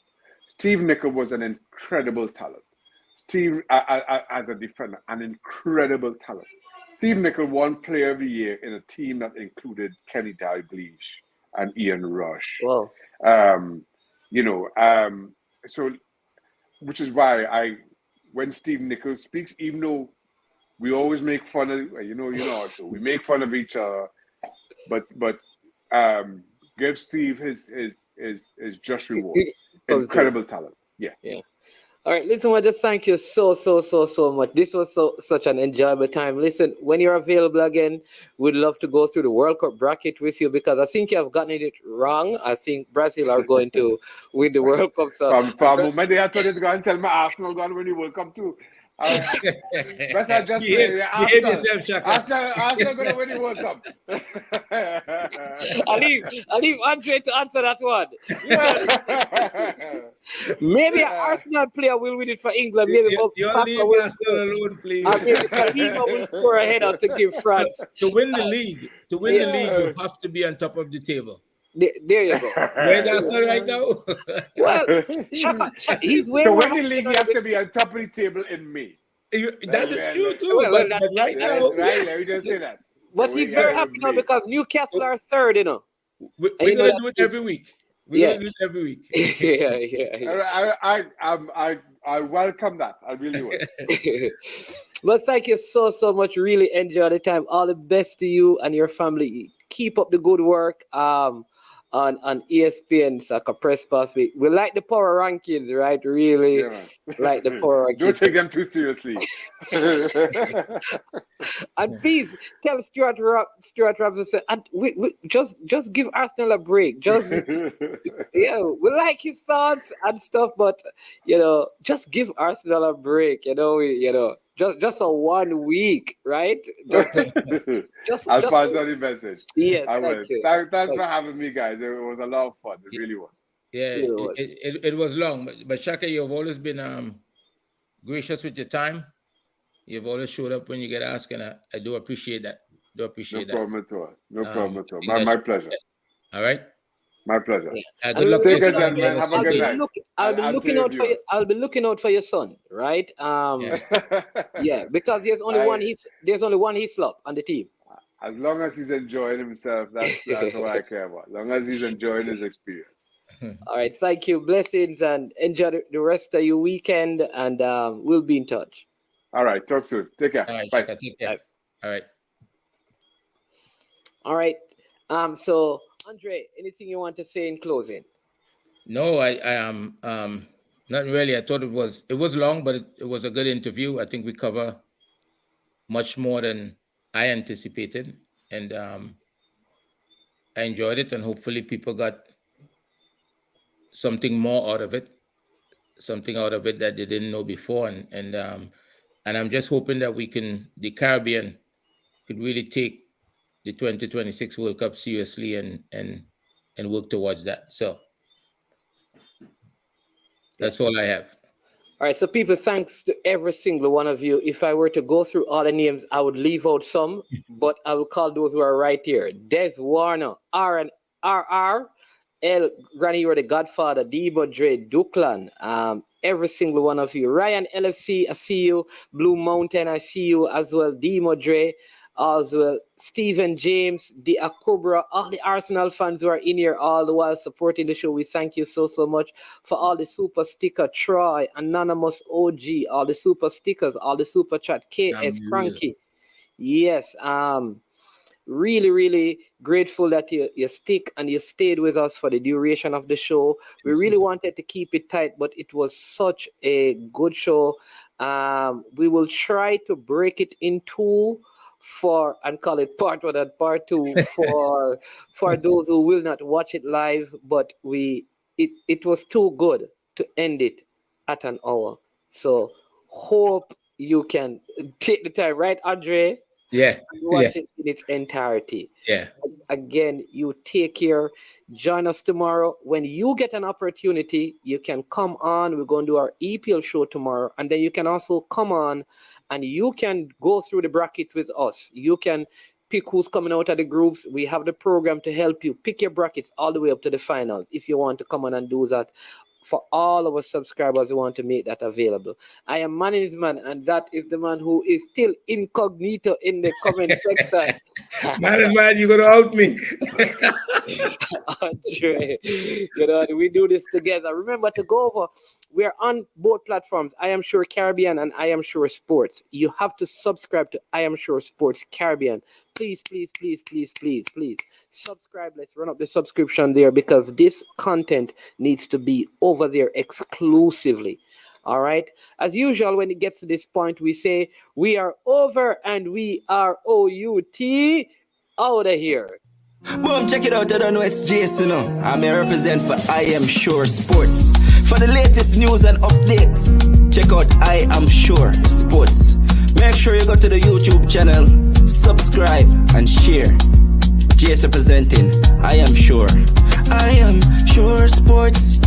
Steve Nicol was an incredible talent. Steve, as a defender, an incredible talent. Steve Nicol won Player of the Year in a team that included Kenny Dalglish and Ian Rush. Wow. So, which is why when Steve Nicol speaks, even though we always make fun of, so we make fun of each other, but give Steve his just reward. Incredible talent. Yeah. All right, listen, I just thank you so much. This was such an enjoyable time. Listen, when you're available again, we'd love to go through the World Cup bracket with you because I think you have gotten it wrong. I think Brazil are going to win the World Cup. So from the moment I thought it's going to tell my Arsenal going to win the World Cup too. Best I just say, Arsenal going to win the World Cup. I'll leave Andre to answer that one. Maybe an Arsenal player will win it for England. Maybe you leave Arsenal alone, please. Maybe Kahima will score a header to give France. To win the league, you have to be on top of the table. There you go. Where's Arsenal right now? Well, Shaka, he's way to more win the league, you have to be on top of the table in May. That is true too. Well, but right now, right. Let me just say that. But he's very happy now because Newcastle are third. We're gonna do it every week. We're gonna do it every week. Yeah. I welcome that. I really will. But thank you so much. Really enjoy the time. All the best to you and your family. Keep up the good work. On ESPN Soccer Press Pass Week. We like the power rankings, right? Really like the power rankings. Don't take them too seriously. And please tell Stuart Robinson, and we just give Arsenal a break. Just we like his thoughts and stuff, but just give Arsenal a break. Just a 1 week, right? I'll pass on the message. Yes, I will. thank Thanks for having me, guys. It was a lot of fun. It really was. Yeah, it was long, but Shaka, you've always been gracious with your time. You've always showed up when you get asked, and I do appreciate that. No problem at all. My pleasure. All right. My pleasure. Good luck. Take care, gentlemen. Have a good night. I'll be looking out for your son, right? Because there's only one Hislop on the team. As long as he's enjoying himself, that's what I care about. As long as he's enjoying his experience. All right, thank you. Blessings and enjoy the rest of your weekend, and we'll be in touch. All right, talk soon. Take care. All right, bye. Shaka, take care. All right. So Andre, anything you want to say in closing? No, I Not really. I thought it was long, but it was a good interview. I think we cover much more than I anticipated, and I enjoyed it, and hopefully people got something more out of it, that they didn't know before, and I'm just hoping that the Caribbean could really take the 2026 World Cup seriously and work towards that. So that's all I have. All right, so people, thanks to every single one of you. If I were to go through all the names, I would leave out some, but I will call those who are right here. Des Warner, RR, L. Granny, you are the Godfather, Debo Dre, Duklan, every single one of you. Ryan LFC, I see you. Blue Mountain, I see you as well. Demo Dre, as well. Stephen James, the Akubra, all the Arsenal fans who are in here all the while supporting the show. We thank you so much for all the super sticker. Troy, Anonymous OG, all the super stickers, all the super chat. KS Cranky. Yes, really grateful that you stick and you stayed with us for the duration of the show. We really wanted to keep it tight, but it was such a good show. We will try to break it into and call it part 1 and part 2 for those who will not watch it live, but it was too good to end it at an hour. So hope you can take the time, right, Andre? Yeah. Watch it in its entirety. Yeah. Again, you take care. Join us tomorrow. When you get an opportunity, you can come on. We're going to do our EPL show tomorrow. And then you can also come on and you can go through the brackets with us. You can pick who's coming out of the groups. We have the program to help you pick your brackets all the way up to the finals. If you want to come on and do that, for all our subscribers, we want to make that available. I am Manny's man, and that is the man who is still incognito in the comment section. Man, you're going to out me. Andre, we do this together. Remember to go over. We are on both platforms, I Am Sure Caribbean and I Am Sure Sports. You have to subscribe to I Am Sure Sports Caribbean. Please subscribe. Let's run up the subscription there because this content needs to be over there exclusively. All right. As usual, when it gets to this point, we say we are over and we are OUT out of here. Boom, check it out. I don't know it's Jason. I'm here represent for I Am Sure Sports. For the latest news and updates, check out I Am Sure Sports. Make sure you go to the YouTube channel, subscribe and share. Jason representing I Am Sure. I Am Sure Sports.